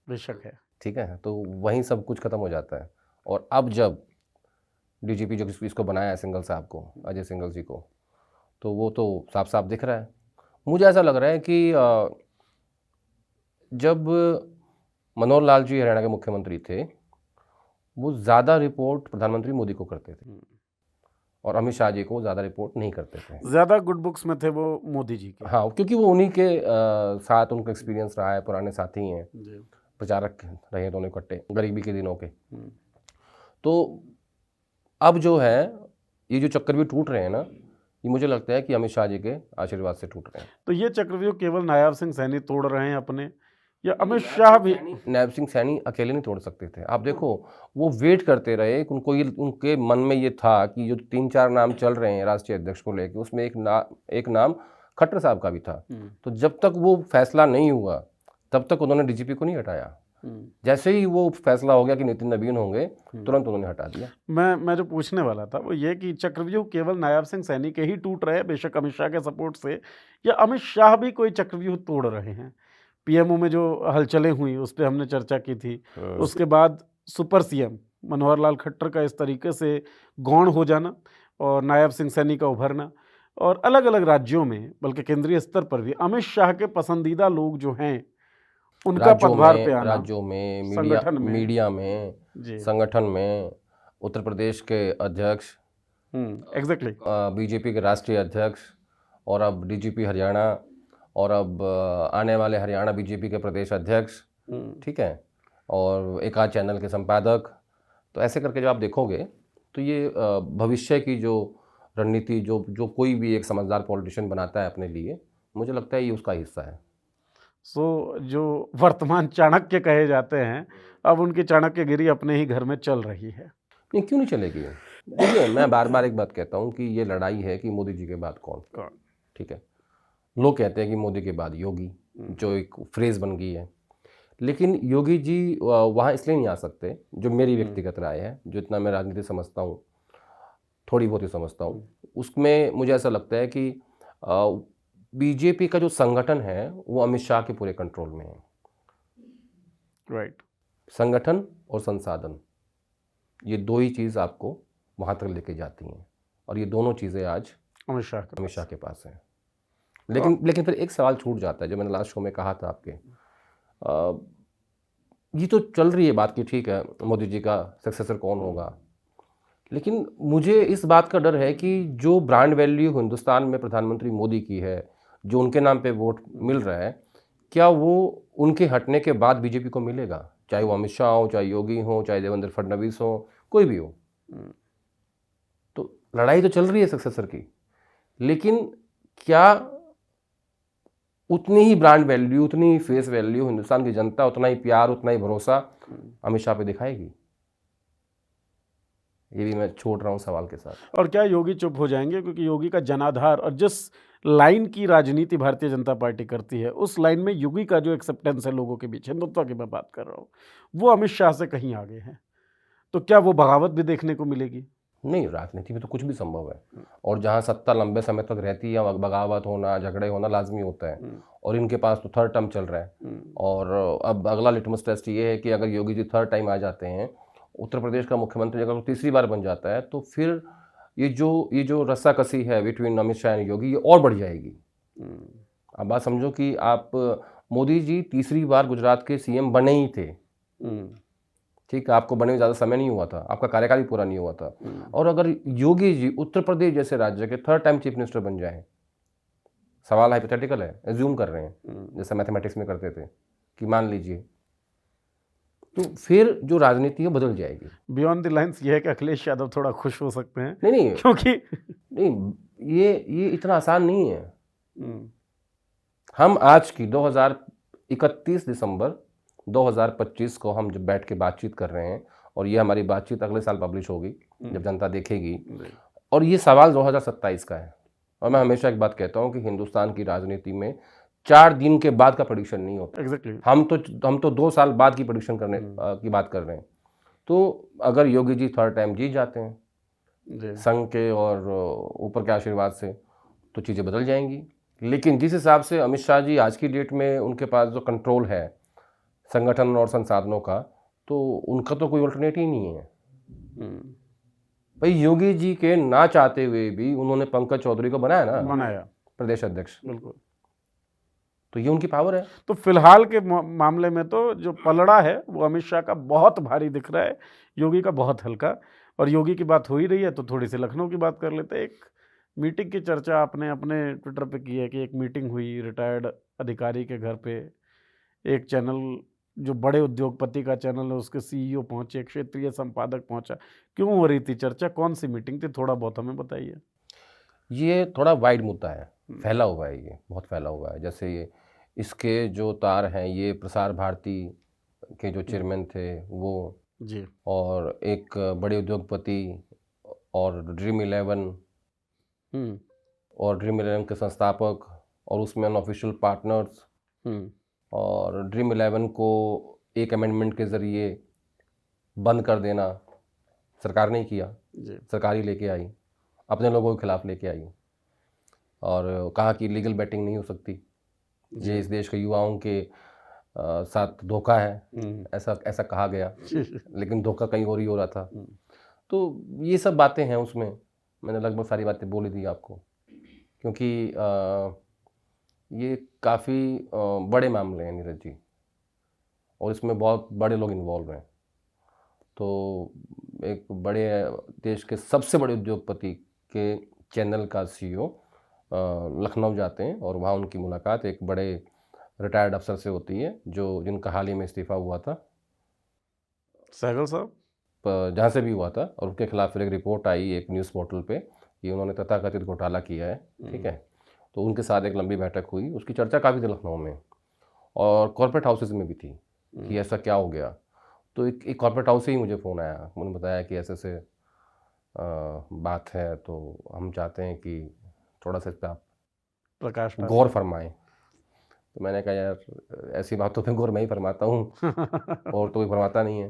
बेशक है। ठीक है, तो वहीं सब कुछ खत्म हो जाता है। और अब जब डीजीपी जो इसको बनाया है सिंघल साहब को, अजय सिंघल जी को, तो वो तो साफ साफ दिख रहा है। मुझे ऐसा लग रहा है कि जब मनोहर लाल जी हरियाणा के मुख्यमंत्री थे, वो ज़्यादा रिपोर्ट प्रधानमंत्री मोदी को करते थे, और अमित शाह जी को ज़्यादा रिपोर्ट नहीं करते थे। ज़्यादा गुड बुक्स में थे वो मोदी जी के। हाँ, क्योंकि वो उन्हीं के साथ उनका एक्सपीरियंस रहा है, पुराने साथी हैं, प्रचारक रहे दोनों इकट्ठे गरीबी के दिनों के। तो अब जो है ये जो चक्रव्यूह टूट रहे हैं ना, ये मुझे लगता है कि अमित शाह जी के आशीर्वाद से टूट रहे हैं। तो ये चक्रव्यूह केवल नायाब सिंह सैनी तोड़ रहे हैं अपने, या अमित शाह भी? नायब सिंह सैनी अकेले नहीं तोड़ सकते थे। आप देखो, वो वेट करते रहे, उनको ये, उनके मन में ये था कि जो 3-4 नाम चल रहे हैं राष्ट्रीय अध्यक्ष को लेकर, उसमें एक नाम खट्टर साहब का भी था। तो जब तक वो फैसला नहीं हुआ तब तक उन्होंने डीजीपी को नहीं हटाया। जैसे ही वो फैसला हो गया कि नितिन नवीन होंगे, तुरंत उन्होंने हटा दिया। मैं जो पूछने वाला था वो ये कि चक्रव्यूह केवल नायाब सिंह सैनी के ही टूट रहे हैं, बेशक अमित शाह के सपोर्ट से, या अमित शाह भी कोई चक्रव्यूह तोड़ रहे हैं? पीएमओ में जो हलचलें हुई उस पर हमने चर्चा की थी, उसके बाद सुपर सीएम मनोहर लाल खट्टर का इस तरीके से गौण हो जाना, और नायब सिंह सैनी का उभरना, और अलग अलग राज्यों में बल्कि केंद्रीय स्तर पर भी अमित शाह के पसंदीदा लोग जो हैं उनका पदभार पे आना, राज्यों में, मीडिया में, संगठन में, उत्तर प्रदेश के अध्यक्ष, एग्जैक्टली, बीजेपी के राष्ट्रीय अध्यक्ष, और अब डीजीपी हरियाणा, और अब आने वाले हरियाणा बीजेपी के प्रदेश अध्यक्ष, ठीक है, और एक आध चैनल के संपादक। तो ऐसे करके जब आप देखोगे तो ये भविष्य की जो रणनीति जो कोई भी एक समझदार पॉलिटिशियन बनाता है अपने लिए, मुझे लगता है ये उसका हिस्सा है। सो जो वर्तमान चाणक्य कहे जाते हैं, अब उनकी चाणक्यगिरी अपने ही घर में चल रही है। नहीं, क्यों नहीं चलेगी? देखिए, मैं बार बार एक बात कहता हूँ कि ये लड़ाई है कि मोदी जी के बाद कौन। ठीक है, लोग कहते हैं कि मोदी के बाद योगी, जो एक फ्रेज बन गई है, लेकिन योगी जी वहाँ इसलिए नहीं आ सकते, जो मेरी व्यक्तिगत राय है, जो इतना मैं राजनीति समझता हूँ, थोड़ी बहुत ही समझता हूँ, उसमें मुझे ऐसा लगता है कि बीजेपी का जो संगठन है वो अमित शाह के पूरे कंट्रोल में है। राइट। संगठन और संसाधन, ये दो ही चीज़ आपको वहाँ तक लेके जाती हैं, और ये दोनों चीज़ें आज अमित शाह के पास हैं। लेकिन फिर एक सवाल छूट जाता है, जो मैंने लास्ट शो में कहा था आपके, ये तो चल रही है बात की, ठीक है, मोदी जी का सक्सेसर कौन होगा, लेकिन मुझे इस बात का डर है कि जो ब्रांड वैल्यू हिंदुस्तान में प्रधानमंत्री मोदी की है, जो उनके नाम पे वोट मिल रहा है, क्या वो उनके हटने के बाद बीजेपी को मिलेगा? चाहे वो अमित शाह हो, चाहे योगी हो, चाहे देवेंद्र फडणवीस हो, कोई भी हो। तो लड़ाई तो चल रही है सक्सेसर की, लेकिन क्या उतनी ही ब्रांड वैल्यू, उतनी ही फेस वैल्यू हिंदुस्तान की जनता, उतना ही प्यार, उतना ही भरोसा अमित शाह पे दिखाएगी? ये भी मैं छोड़ रहा हूँ सवाल के साथ। और क्या योगी चुप हो जाएंगे? क्योंकि योगी का जनाधार और जिस लाइन की राजनीति भारतीय जनता पार्टी करती है, उस लाइन में योगी का जो एक्सेप्टेंस है लोगों के बीच, हिंदुत्व की मैं बात कर रहा हूँ, वो अमित शाह से कहीं आगे है। तो क्या वो बगावत भी देखने को मिलेगी? नहीं, राजनीति में तो कुछ भी संभव है, और जहाँ सत्ता लंबे समय तक रहती है, बगावत होना, झगड़े होना लाजमी होता है, और इनके पास तो 3rd टर्म चल रहा है। और अब अगला लिटमस टेस्ट ये है कि अगर योगी जी 3rd टाइम आ जाते हैं, उत्तर प्रदेश का मुख्यमंत्री अगर 3री बार बन जाता है, तो फिर ये जो रस्साकसी है बिटवीन अमित शाह एंड योगी, ये और बढ़ जाएगी। अब बात समझो कि आप मोदी जी तीसरी बार गुजरात के सीएम बने ही थे, ठीक है, आपको बने में ज़्यादा समय नहीं हुआ था, आपका कार्यकाल भी पूरा नहीं हुआ था। और अगर योगी जी उत्तर प्रदेश जैसे राज्य के 3rd टाइम चीफ मिनिस्टर बन जाएं, सवाल हाइपोथेटिकल है, एज्यूम कर रहे हैं जैसे मैथमेटिक्स में करते थे कि मान लीजिए, तो फिर जो राजनीति है बदल जाएगी। बियॉन्ड द लाइंस ये है कि अखिलेश यादव थोड़ा खुश हो सकते हैं, नहीं क्योंकि नहीं, ये इतना आसान नहीं है। हम आज की 31 दिसंबर 2025 को हम जब बैठ के बातचीत कर रहे हैं, और ये हमारी बातचीत अगले साल पब्लिश होगी जब जनता देखेगी, और ये सवाल 2027 का है। और मैं हमेशा एक बात कहता हूँ कि हिंदुस्तान की राजनीति में 4 दिन के बाद का प्रेडिक्शन नहीं होता। एग्जैक्टली। हम तो 2 साल बाद की प्रेडिक्शन करने की बात कर रहे हैं। तो अगर योगी जी 3rd टाइम जीत जाते हैं संघ के और ऊपर के आशीर्वाद से, तो चीज़ें बदल जाएंगी। लेकिन जिस हिसाब से अमित शाह जी आज की डेट में उनके पास जो कंट्रोल है संगठन और संसाधनों का, तो उनका तो कोई अल्टरनेट ही नहीं है। भाई योगी जी के ना चाहते हुए भी उन्होंने पंकज चौधरी को बनाया प्रदेश अध्यक्ष। बिल्कुल। तो ये उनकी पावर है। तो फिलहाल के मामले में तो जो पलड़ा है वो अमित शाह का बहुत भारी दिख रहा है, योगी का बहुत हल्का। और योगी की बात हो ही रही है तो थोड़ी सी लखनऊ की बात कर लेते हैं। एक मीटिंग की चर्चा आपने अपने ट्विटर पे की है कि एक मीटिंग हुई रिटायर्ड अधिकारी के घर पे, एक चैनल जो बड़े उद्योगपति का चैनल है उसके सीईओ पहुंचे, क्षेत्रीय संपादक पहुंचा। क्यों हो रही थी चर्चा, कौन सी मीटिंग थी, थोड़ा बहुत हमें बताइए। ये थोड़ा वाइड मुद्दा है, फैला हुआ है, ये बहुत फैला हुआ है। जैसे ये इसके जो तार हैं ये प्रसार भारती के जो चेयरमैन थे वो जी, और एक बड़े उद्योगपति और ड्रीम 11 और ड्रीम 11 के संस्थापक और उसमें अनऑफिशियल पार्टनर्स, और ड्रीम 11 को एक अमेंडमेंट के ज़रिए बंद कर देना सरकार ने किया, सरकार ही लेके आई, अपने लोगों के खिलाफ लेके आई, और कहा कि लीगल बैटिंग नहीं हो सकती, ये इस देश के युवाओं के साथ धोखा है, ऐसा कहा गया, लेकिन धोखा कहीं और ही हो रहा था। तो ये सब बातें हैं उसमें, मैंने लगभग सारी बातें बोल दी आपको, क्योंकि ये काफ़ी बड़े मामले हैं नीरज जी, और इसमें बहुत बड़े लोग इन्वॉल्व हैं। तो एक बड़े देश के सबसे बड़े उद्योगपति के चैनल का सीईओ लखनऊ जाते हैं और वहाँ उनकी मुलाकात एक बड़े रिटायर्ड अफसर से होती है जिनका हाल ही में इस्तीफा हुआ था, सहगल साहब, जहाँ से भी हुआ था, और उनके खिलाफ फिर एक रिपोर्ट आई एक न्यूज़ पोर्टल पे कि उन्होंने तथाकथित घोटाला किया है, ठीक है। तो उनके साथ एक लंबी बैठक हुई, उसकी चर्चा काफ़ी थी लखनऊ में, और कॉर्पोरेट हाउसेज में भी थी कि ऐसा क्या हो गया। तो एक कॉर्पोरेट हाउस से ही मुझे फ़ोन आया, उन्होंने बताया कि ऐसे बात है, तो हम चाहते हैं कि थोड़ा सा इस पर आप प्रकाश गौर फरमाएं। तो मैंने कहा यार ऐसी बातों पे गौर मैं ही फरमाता हूँ और तो कोई फरमाता नहीं है।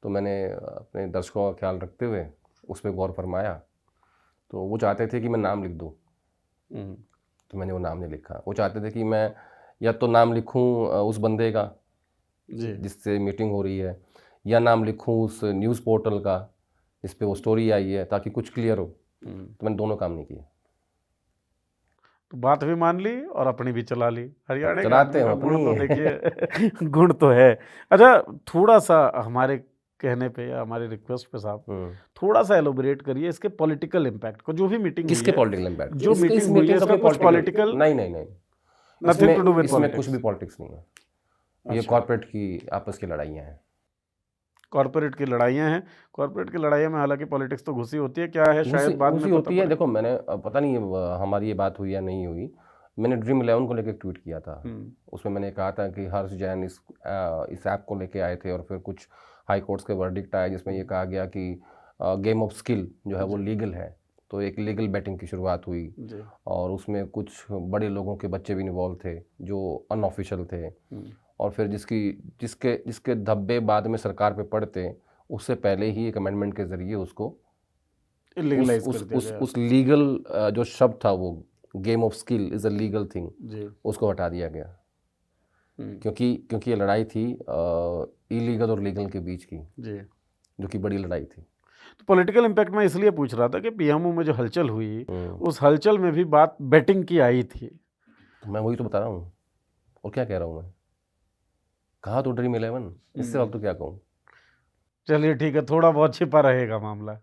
तो मैंने अपने दर्शकों का ख्याल रखते हुए उस पर गौर फरमाया। तो वो चाहते थे कि मैं नाम लिख दूँ, तो मैंने वो नाम नहीं लिखा। वो चाहते थे कि मैं या तो नाम लिखूँ उस बंदे का जिससे मीटिंग हो रही है, या नाम लिखूँ उस न्यूज़ पोर्टल का जिस पे वो स्टोरी आई है, ताकि कुछ क्लियर हो। तो मैंने दोनों काम नहीं किए। तो बात भी मान ली और अपनी भी चला ली। हरियाणा चलाते हैं गुण तो देखिए गुण तो है। अच्छा, थोड़ा सा हमारे कहने पे या हमारे रिक्वेस्ट पे साहब थोड़ा सा एलोबरेट करिए इसके पॉलिटिकल इम्पैक्ट को। जो भी मीटिंग किसके पॉलिटिकल इम्पैक्ट, जो मीटिंग हुई है इसका कुछ पॉलिटिकल नहीं, नथिंग टू डू विद इसमें कुछ भी पॉलिटिक्स नहीं है। ये कॉर्पोरेट की आपस की लड़ाइयाँ हैं, कॉर्पोरेट की लड़ाइयाँ हैं। कॉर्पोरेट की लड़ाइयों में हालांकि पॉलिटिक्स तो घुसी होती है, क्या है शायद बाद में होती है। देखो मैंने पता नहीं हमारी ये बात हुई या नहीं हुई, मैंने ड्रीम 11 को लेकर ट्वीट किया था। उसमें मैंने कहा था कि हर्ष जैन इस ऐप को लेके आए थे, और फिर कुछ हाई कोर्ट्स के वर्डिक्ट आए जिसमें ये कहा गया कि गेम ऑफ स्किल जो है वो लीगल है। तो एक लीगल बैटिंग की शुरुआत हुई, और उसमें कुछ बड़े लोगों के बच्चे भी इन्वॉल्व थे जो अनऑफिशियल थे, और फिर जिसके धब्बे बाद में सरकार पे पड़ते, उससे पहले ही एक अमेंडमेंट के जरिए उसको उस लीगल जो शब्द था वो game of skill is a legal thing, उसको हटा दिया गया। क्योंकि ये लड़ाई थी इलीगल और लीगल के बीच की, जो कि बड़ी लड़ाई थी। तो पॉलिटिकल इम्पैक्ट मैं इसलिए पूछ रहा था कि पीएमओ में जो हलचल हुई उस हलचल में भी बात बेटिंग की आई थी, मैं वही तो बता रहा हूँ, और क्या कह रहा हूँ मैं, कहा तो ड्रीम 11, इससे अब तो क्या कहूँ। चलिए ठीक है, थोड़ा बहुत छिपा रहेगा मामला।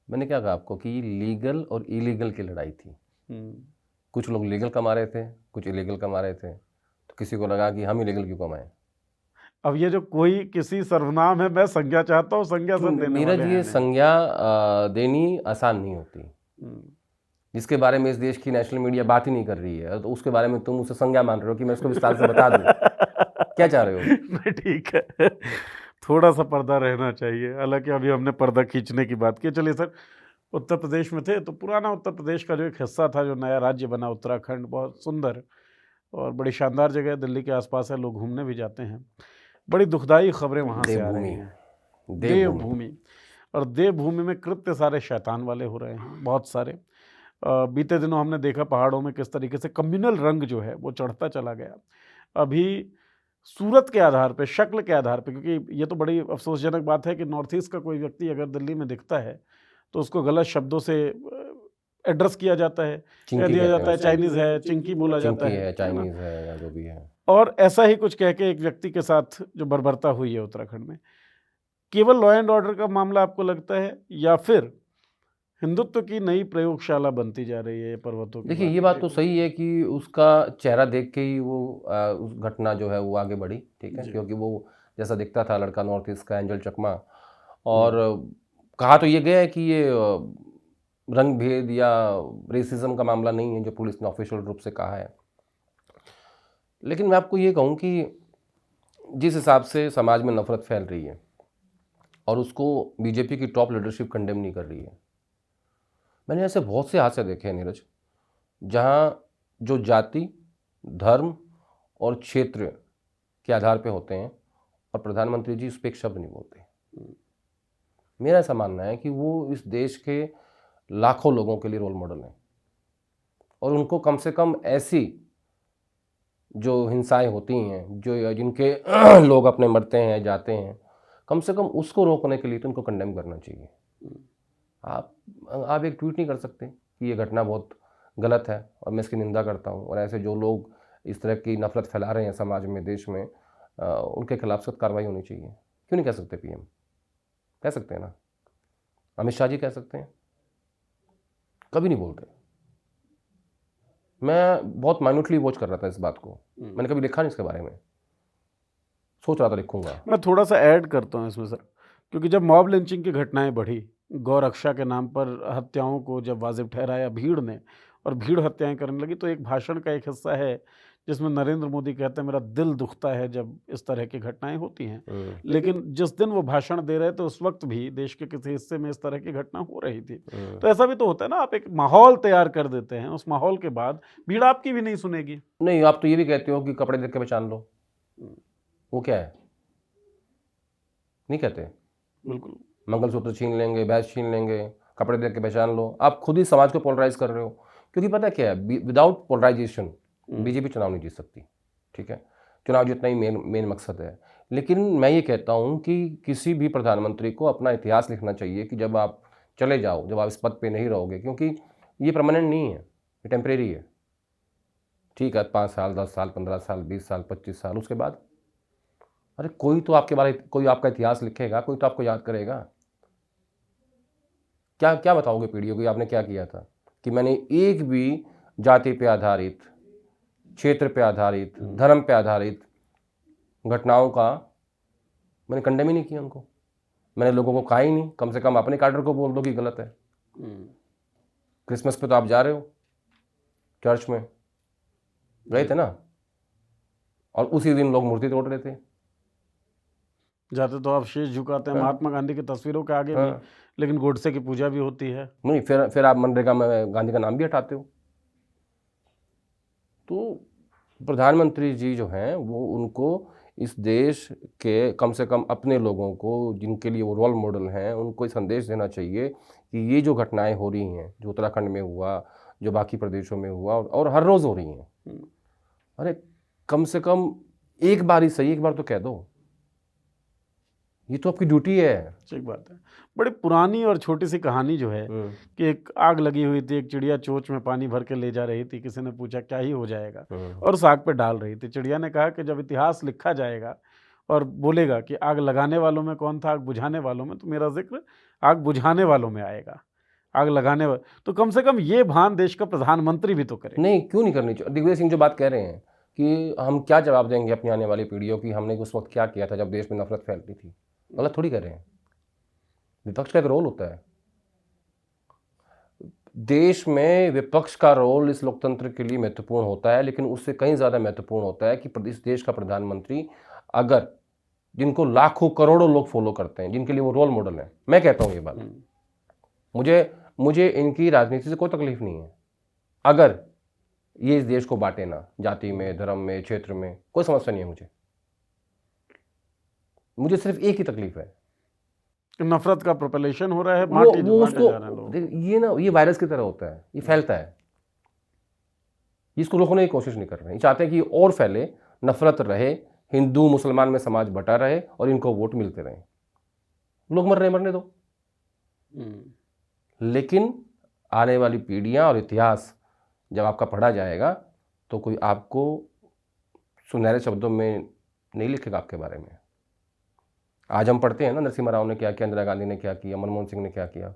मैंने क्या कहा आपको कि लीगल और इलीगल की लड़ाई थी। हम्म, कुछ लोग लीगल कमा रहे थे, कुछ इलीगल कमा रहे थे, तो किसी को लगा कि हम इलीगल क्यों कमाएं। अब ये जो कोई किसी सर्वनाम है, मैं संज्ञा चाहता हूँ, संज्ञा सब देने नीरज, वाले ये हैं नहीं। संज्ञा देनी आसान नहीं होती। हम्म, जिसके बारे में इस देश की नेशनल मीडिया बात ही नहीं कर रही है, तो उसके बारे में तुम उसे संज्ञा मान रहे हो कि मैं इसको विस्तार से बता दूं। क्या चाह रहे हो? नहीं ठीक है, थोड़ा सा पर्दा रहना चाहिए। हालांकि अभी हमने पर्दा खींचने की बात की। चलिए सर, उत्तर प्रदेश में थे तो पुराना उत्तर प्रदेश का जो एक हिस्सा था, जो नया राज्य बना उत्तराखंड, बहुत सुंदर और बड़ी शानदार जगह है, दिल्ली के आसपास है, लोग घूमने भी जाते हैं। बड़ी दुखदाई खबरें वहाँ से आ रही देवभूमि, हैं। देवभूमि। देवभूमि, और देवभूमि में कृत्य सारे शैतान वाले हो रहे हैं, बहुत सारे। बीते दिनों हमने देखा पहाड़ों में किस तरीके से कम्युनल रंग जो है वो चढ़ता चला गया। अभी सूरत के आधार पे, शक्ल के आधार पे, क्योंकि ये तो बड़ी अफसोसजनक बात है कि नॉर्थ ईस्ट का कोई व्यक्ति अगर दिल्ली में दिखता है तो उसको गलत शब्दों से एड्रेस किया जाता है, कह चिंकी दिया कहते जाता हैं है उसे, चाइनीज़ है, चिंकी बोला जाता चिंकी है है, ना? चाइनीज है, या जो भी है। और ऐसा ही कुछ कह के एक व्यक्ति के साथ जो बर्बरता हुई है उत्तराखंड में, केवल लॉ एंड ऑर्डर का मामला आपको लगता है, या फिर हिंदुत्व की नई प्रयोगशाला बनती जा रही है ये पर्वतों के देखिए, बाद ये बात तो देखो? सही है कि उसका चेहरा देख के ही वो उस घटना जो है वो आगे बढ़ी, ठीक है, जी। क्योंकि वो जैसा दिखता था लड़का नॉर्थ ईस्ट का, एंजल चकमा। और हम्म, कहा तो ये गया है कि ये रंग भेद या रेसिज्म का मामला नहीं है, जो पुलिस ने ऑफिशियल रूप से कहा है। लेकिन मैं आपको ये कहूँ कि जिस हिसाब से समाज में नफरत फैल रही है और उसको बीजेपी की टॉप लीडरशिप कंडेम नहीं कर रही है। मैंने ऐसे बहुत से हादसे देखे हैं नीरज, जहाँ जो जाति, धर्म और क्षेत्र के आधार पे होते हैं और प्रधानमंत्री जी उस पर एक शब्द नहीं बोलते। मेरा ऐसा मानना है कि वो इस देश के लाखों लोगों के लिए रोल मॉडल हैं, और उनको कम से कम ऐसी जो हिंसाएं होती हैं, जो जिनके लोग अपने मरते हैं, जाते हैं, कम से कम उसको रोकने के लिए तो उनको कंडेम करना चाहिए। आप एक ट्वीट नहीं कर सकते कि ये घटना बहुत गलत है और मैं इसकी निंदा करता हूँ, और ऐसे जो लोग इस तरह की नफरत फैला रहे हैं समाज में, देश में, उनके खिलाफ सख्त कार्रवाई होनी चाहिए। क्यों नहीं कह सकते? पीएम कह सकते हैं ना, अमित शाह जी कह सकते हैं, कभी नहीं बोलते। मैं बहुत माइन्यूटली वॉच कर रहा था इस बात को, मैंने कभी लिखा नहीं इसके बारे में, सोच रहा था लिखूंगा। मैं थोड़ा सा ऐड करता हूँ इसमें सर, क्योंकि जब मॉब लिंचिंग की घटनाएं बढ़ी, गौ रक्षा के नाम पर हत्याओं को जब वाजिब ठहराया भीड़ ने, और भीड़ हत्याएं करने लगी, तो एक भाषण का एक हिस्सा है जिसमें नरेंद्र मोदी कहते हैं मेरा दिल दुखता है जब इस तरह की घटनाएं होती हैं। लेकिन जिस दिन वो भाषण दे रहे थे उस वक्त भी देश के किसी हिस्से में इस तरह की घटना हो रही थी। तो ऐसा भी तो होता है ना, आप एक माहौल तैयार कर देते हैं, उस माहौल के बाद भीड़ आपकी भी नहीं सुनेगी। नहीं, आप तो ये भी कहते हो कि कपड़े देख के पहचान लो, वो क्या है? नहीं कहते? बिल्कुल। मंगलसूत्र छीन लेंगे, बैज छीन लेंगे, कपड़े देख के पहचान लो। आप खुद ही समाज को पोलराइज कर रहे हो, क्योंकि पता क्या है, विदाउट पोलराइजेशन बीजेपी चुनाव नहीं जीत सकती, ठीक है। चुनाव जितना ही मेन मकसद है। लेकिन मैं ये कहता हूँ कि किसी भी प्रधानमंत्री को अपना इतिहास लिखना चाहिए कि जब आप चले जाओ, जब आप इस पद पे नहीं रहोगे, क्योंकि ये परमानेंट नहीं है, ये टेम्परेरी है, ठीक है। 5 साल, 10 साल, 15 साल, 20 साल, 25 साल, उसके बाद अरे कोई तो आपके बारे, कोई आपका इतिहास लिखेगा, कोई तो आपको याद करेगा। क्या क्या बताओगे पीढ़ियों को आपने क्या किया था? कि मैंने एक भी जाति पे आधारित, क्षेत्र पे आधारित, धर्म पे आधारित घटनाओं का मैंने कंडेम ही नहीं किया उनको। मैंने लोगों को कहा ही नहीं, कम से कम अपने कैडर को बोल दो कि गलत है। क्रिसमस पे तो आप जा रहे हो, चर्च में गए थे ना, और उसी दिन लोग मूर्ति तोड़ रहे थे। जाते तो आप शीश झुकाते हैं हाँ। महात्मा गांधी की तस्वीरों के आगे भी, हाँ। लेकिन गोडसे की पूजा भी होती है। नहीं, फिर आप मनरेगा में गांधी का नाम भी हटाते हो। तो प्रधानमंत्री जी जो हैं वो, उनको इस देश के कम से कम अपने लोगों को, जिनके लिए वो रोल मॉडल हैं, उनको ये संदेश देना चाहिए कि ये जो घटनाएं हो रही हैं, जो उत्तराखंड में हुआ, जो बाकी प्रदेशों में हुआ, और हर रोज़ हो रही हैं, अरे कम से कम एक बार ही सही, एक बार तो कह दो। ये तो आपकी ड्यूटी है। ठीक बात है। बड़ी पुरानी और छोटी सी कहानी जो है कि एक आग लगी हुई थी, एक चिड़िया चोंच में पानी भर के ले जा रही थी, किसी ने पूछा क्या ही हो जाएगा, और उस आग पे डाल रही थी। चिड़िया ने कहा कि जब इतिहास लिखा जाएगा और बोलेगा कि आग लगाने वालों में कौन था, आग बुझाने वालों में, तो मेरा जिक्र आग बुझाने वालों में आएगा। आग लगाने वाले तो कम से कम ये भान देश का प्रधानमंत्री भी तो करे। नहीं, क्यों नहीं करनी चाहिए? दिग्विजय सिंह जो बात कह रहे हैं कि हम क्या जवाब देंगे अपनी आने वाली पीढ़ियों की, हमने उस वक्त क्या किया था जब देश में नफरत फैलती थी, गलत थोड़ी कर रहे हैं। विपक्ष का एक रोल होता है, देश में विपक्ष का रोल इस लोकतंत्र के लिए महत्वपूर्ण होता है, लेकिन उससे कहीं ज़्यादा महत्वपूर्ण होता है कि इस देश का प्रधानमंत्री, अगर जिनको लाखों करोड़ों लोग फॉलो करते हैं, जिनके लिए वो रोल मॉडल है, मैं कहता हूँ ये बात, मुझे इनकी राजनीति से कोई तकलीफ नहीं है। अगर ये इस देश को बांटे ना, जाति में, धर्म में, क्षेत्र में, कोई समस्या नहीं है मुझे सिर्फ एक ही तकलीफ है, नफरत का प्रोपेलेशन हो रहा है, वो उसको, ये ना, ये वायरस की तरह होता है, ये फैलता है, इसको रोकने की कोशिश नहीं कर रहे हैं। चाहते हैं कि और फैले, नफरत रहे, हिंदू मुसलमान में समाज बटा रहे और इनको वोट मिलते रहे। लोग मर रहे, मरने दो, लेकिन आने वाली पीढ़ियां और इतिहास जब आपका पढ़ा जाएगा तो कोई आपको सुनहरे शब्दों में नहीं लिखेगा आपके बारे में। आज हम पढ़ते हैं ना, नरसिम्हा राव ने क्या किया, इंदिरा गांधी ने क्या किया, मनमोहन सिंह ने क्या किया,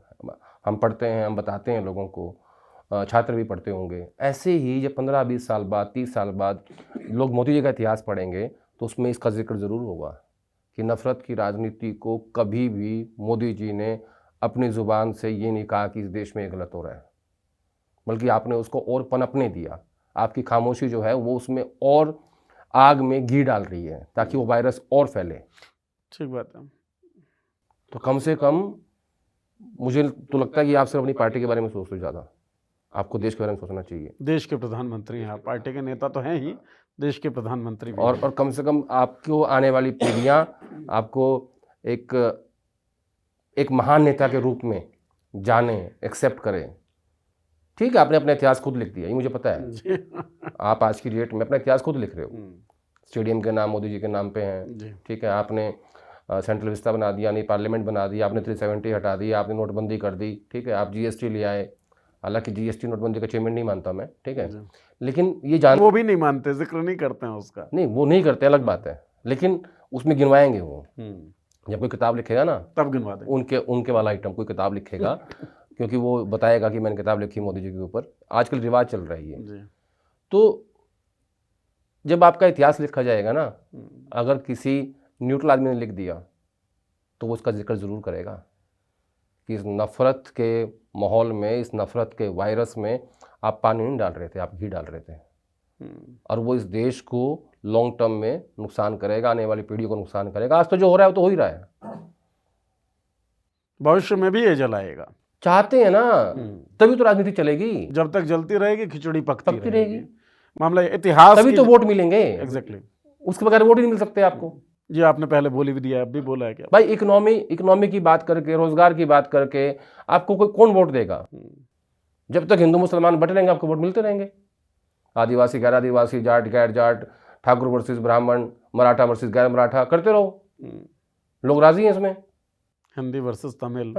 हम पढ़ते हैं, हम बताते हैं लोगों को, छात्र भी पढ़ते होंगे। ऐसे ही जब 15-20 साल बाद, 30 साल बाद लोग मोदी जी का इतिहास पढ़ेंगे तो उसमें इसका जिक्र ज़रूर होगा कि नफ़रत की राजनीति को कभी भी मोदी जी ने अपनी ज़ुबान से ये नहीं कहा कि इस देश में ये गलत हो रहा है, बल्कि आपने उसको और पनपने दिया। आपकी खामोशी जो है वो उसमें और आग में घी डाल रही है ताकि वो वायरस और फैले। ठीक बात है। तो कम से कम मुझे तो लगता है कि आप सिर्फ अपनी पार्टी के बारे में सोचो, ज़्यादा आपको देश के बारे में सोचना चाहिए। देश के प्रधानमंत्री हैं आप, पार्टी के नेता तो हैं ही, देश के प्रधानमंत्री भी और कम से कम आपको आने वाली पीढ़ियाँ आपको एक महान नेता के रूप में जाने, एक्सेप्ट करें। ठीक है, आपने अपना इतिहास खुद लिख दिया, ये मुझे पता है। आप आज की डेट में अपना इतिहास खुद लिख रहे हो। स्टेडियम के नाम मोदी जी के नाम पे हैं, ठीक है। आपने सेंट्रल विस्ता बना दिया, नहीं पार्लियामेंट बना दिया, आपने 370 हटा दिया, आपने नोटबंदी कर दी, ठीक है। आप जीएसटी ले आए, हालांकि जीएसटी नोटबंदी का अचीवमेंट नहीं मानता मैं, ठीक है, लेकिन ये वो भी नहीं मानते, जिक्र नहीं करते हैं उसका। नहीं, वो नहीं करते, अलग बात है, लेकिन उसमें गिनवाएंगे वो। जब कोई किताब लिखेगा ना तब गिनवा देंगे, उनके वाला आइटम कोई किताब लिखेगा क्योंकि वो बताएगा कि मैंने किताब लिखी मोदी जी के ऊपर। आजकल रिवाज चल रही है। तो जब आपका इतिहास लिखा जाएगा ना, अगर किसी न्यूट्रल आदमी ने लिख दिया तो वो उसका जिक्र ज़रूर करेगा कि इस नफ़रत के माहौल में, इस नफ़रत के वायरस में आप पानी नहीं डाल रहे थे, आप घी डाल रहे थे, और वो इस देश को लॉन्ग टर्म में नुकसान करेगा, आने वाली पीढ़ी को नुकसान करेगा। आज तो जो हो रहा है वो तो हो ही रहा है, भविष्य में भी ये जलाएगा। चाहते हैं ना, तभी तो राजनीति चलेगी। जब तक जलती रहेगी खिचड़ी पकती रहेगी। मामला इतिहास, तभी तो वोट मिलेंगे। एग्जैक्टली, उसके बगैर वोट ही नहीं मिल सकते आपको। जी, आपने पहले बोली भी दिया, अब भी बोला है क्या भाई? इकोनॉमी की बात करके, रोजगार की बात करके आपको कौन वोट देगा? जब तक हिंदू मुसलमान बटे रहेंगे आपको वोट मिलते रहेंगे। आदिवासी गैर आदिवासी, जाट गैर जाट, ठाकुर वर्सेस ब्राह्मण, मराठा वर्सेस गैर मराठा, करते रहो, लोग राजी हैं इसमें। हिंदी वर्सेस तमिल,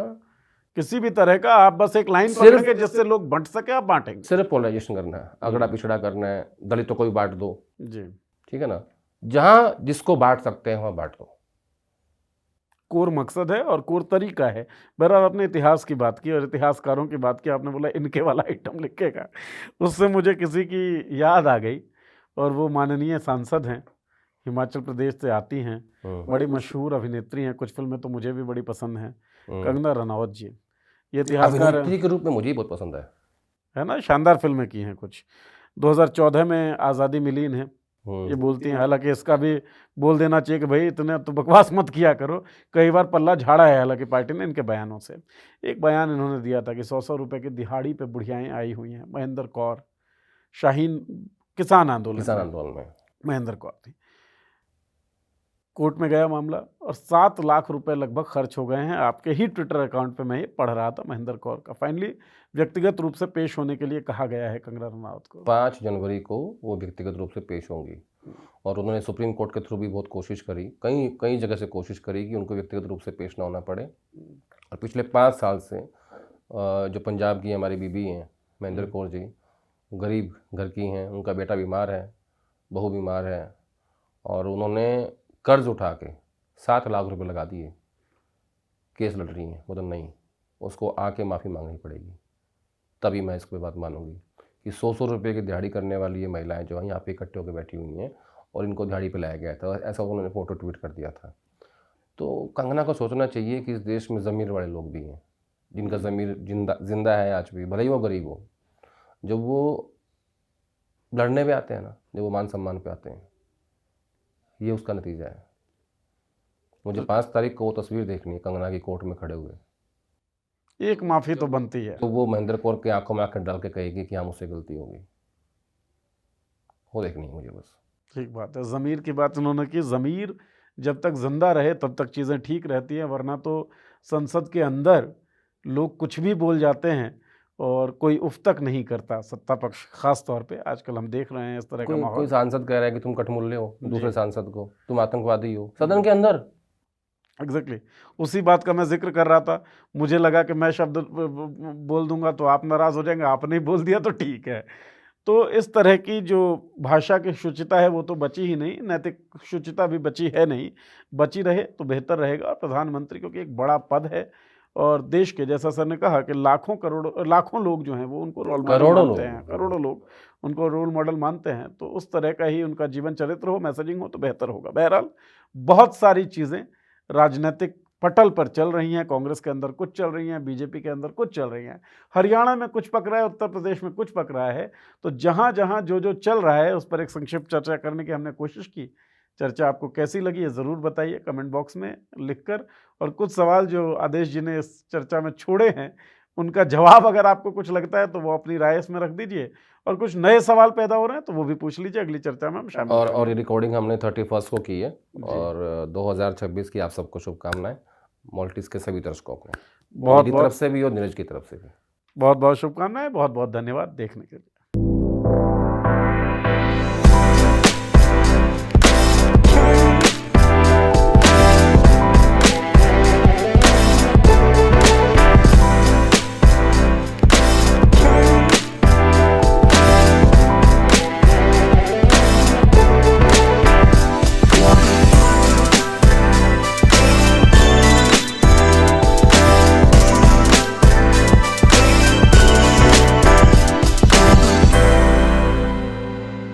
किसी भी तरह का आप बस एक लाइन पकड़ेंगे जिससे लोग बंट सके, आप बांटेंगे। सिर्फ पोलराइजेशन करना है, अगड़ा पिछड़ा करना है, दलितों को भी बांट दो जी, ठीक है ना, जहां जिसको बांट सकते हैं वहां बांट दो। कोर मकसद है और कोर तरीका है। बहरहाल आपने इतिहास की बात की और इतिहासकारों की बात की, आपने बोला इनके वाला आइटम लिखेगा, उससे मुझे किसी की याद आ गई, और वो माननीय सांसद हैं, हिमाचल प्रदेश से आती हैं, बड़ी मशहूर अभिनेत्री हैं, कुछ फिल्में तो मुझे भी बड़ी पसंद हैं, कंगना रनौत जी। ये इतिहासकार के रूप में मुझे बहुत पसंद है ना, शानदार फिल्में की हैं कुछ। 2014 में आज़ादी मिली इन्हें, ये बोलती हैं, हालांकि इसका भी बोल देना चाहिए कि भाई इतने तो बकवास मत किया करो, कई बार पल्ला झाड़ा है हालांकि पार्टी ने इनके बयानों से। एक बयान इन्होंने दिया था कि 100 रुपए की दिहाड़ी पे बुढ़ियाएँ आई हुई हैं। महेंद्र कौर, शाहीन, किसान आंदोलन में महेंद्र कौर थी। कोर्ट में गया मामला और 7 लाख रुपए लगभग खर्च हो गए हैं। आपके ही ट्विटर अकाउंट पे मैं ये पढ़ रहा था महेंद्र कौर का। फाइनली व्यक्तिगत रूप से पेश होने के लिए कहा गया है कंगना रनावत को। 5 जनवरी को वो व्यक्तिगत रूप से पेश होंगी और उन्होंने सुप्रीम कोर्ट के थ्रू भी बहुत कोशिश करी, कई कई जगह से कोशिश करी कि उनको व्यक्तिगत रूप से पेश ना होना पड़े। और पिछले 5 साल से जो पंजाब की हमारी बीबी हैं महेंद्र कौर जी, गरीब घर की हैं, उनका बेटा बीमार है, बहू बीमार है और उन्होंने कर्ज उठा के 7 लाख रुपए लगा दिए, केस लड़ रही हैं। मतलब नहीं, उसको आके माफ़ी मांगनी पड़ेगी, तभी मैं इस पे बात मानूंगी कि 100 रुपये की दिहाड़ी करने वाली ये महिलाएं जो हैं यहाँ पे इकट्ठे होकर बैठी हुई हैं और इनको दिहाड़ी पे लाया गया था, ऐसा उन्होंने फ़ोटो ट्वीट कर दिया था। तो कंगना को सोचना चाहिए कि इस देश में ज़मीर वाले लोग भी हैं, जिनका ज़मीर जिंदा है आज भी, भले ही वो गरीब हो। जब वो लड़ने पे आते हैं ना, जब वो मान सम्मान पे आते हैं, ये उसका नतीजा है। मुझे 5 तारीख को वो तस्वीर देखनी है कंगना की कोर्ट में खड़े हुए। एक माफ़ी तो बनती है। तो वो महेंद्र कौर के आंखों में आंखें डाल के कहेगी कि हाँ मुझसे गलती होगी, वो देखनी है मुझे बस। ठीक बात है। ज़मीर की बात उन्होंने की। ज़मीर जब तक जिंदा रहे तब तक चीज़ें ठीक रहती हैं, वरना तो संसद के अंदर लोग कुछ भी बोल जाते हैं और कोई उफ तक नहीं करता, सत्ता पक्ष खास तौर पे। आजकल हम देख रहे हैं इस तरह का कोई माहौल। सांसद कह रहा है कि तुम कठमुल्ले हो, दूसरे जी। सांसद को तुम आतंकवादी हो, सदन के अंदर। एग्जैक्टली उसी बात का मैं जिक्र कर रहा था। मुझे लगा कि मैं शब्द बोल दूंगा तो आप नाराज़ हो जाएंगे, आपने ही बोल दिया तो ठीक है। तो इस तरह की जो भाषा की शुचिता है वो तो बची ही नहीं, नैतिक शुचिता भी बची है नहीं। बची रहे तो बेहतर रहेगा। और प्रधानमंत्री क्योंकि एक बड़ा पद है और देश के, जैसा सर ने कहा कि लाखों करोड़ों लाखों लोग जो हैं वो उनको रोल मॉडल करोड़ों मानते लोग। हैं, करोड़ों लोग उनको रोल मॉडल मानते हैं। तो उस तरह का ही उनका जीवन चरित्र हो, मैसेजिंग हो तो बेहतर होगा। बहरहाल बहुत सारी चीज़ें राजनीतिक पटल पर चल रही हैं। कांग्रेस के अंदर कुछ चल रही हैं, बीजेपी के अंदर कुछ चल रही हैं, हरियाणा में कुछ पक रहा है, उत्तर प्रदेश में कुछ पक रहा है। तो जहाँ जहाँ जो जो चल रहा है उस पर एक संक्षिप्त चर्चा करने की हमने कोशिश की। चर्चा आपको कैसी लगी ये ज़रूर बताइए कमेंट बॉक्स में लिखकर। और कुछ सवाल जो आदेश जी ने इस चर्चा में छोड़े हैं उनका जवाब अगर आपको कुछ लगता है तो वो अपनी राय इसमें रख दीजिए। और कुछ नए सवाल पैदा हो रहे हैं तो वो भी पूछ लीजिए, अगली चर्चा में हम शामिल और करेंगे। ये रिकॉर्डिंग हमने 31 को की है जी। और 2026 की आप सबको शुभकामनाएं, मॉल्टिस के सभी दर्शकों को, बहुत मेरी तरफ से भी और नीरज की तरफ से भी। बहुत शुभकामनाएं। बहुत धन्यवाद देखने के लिए।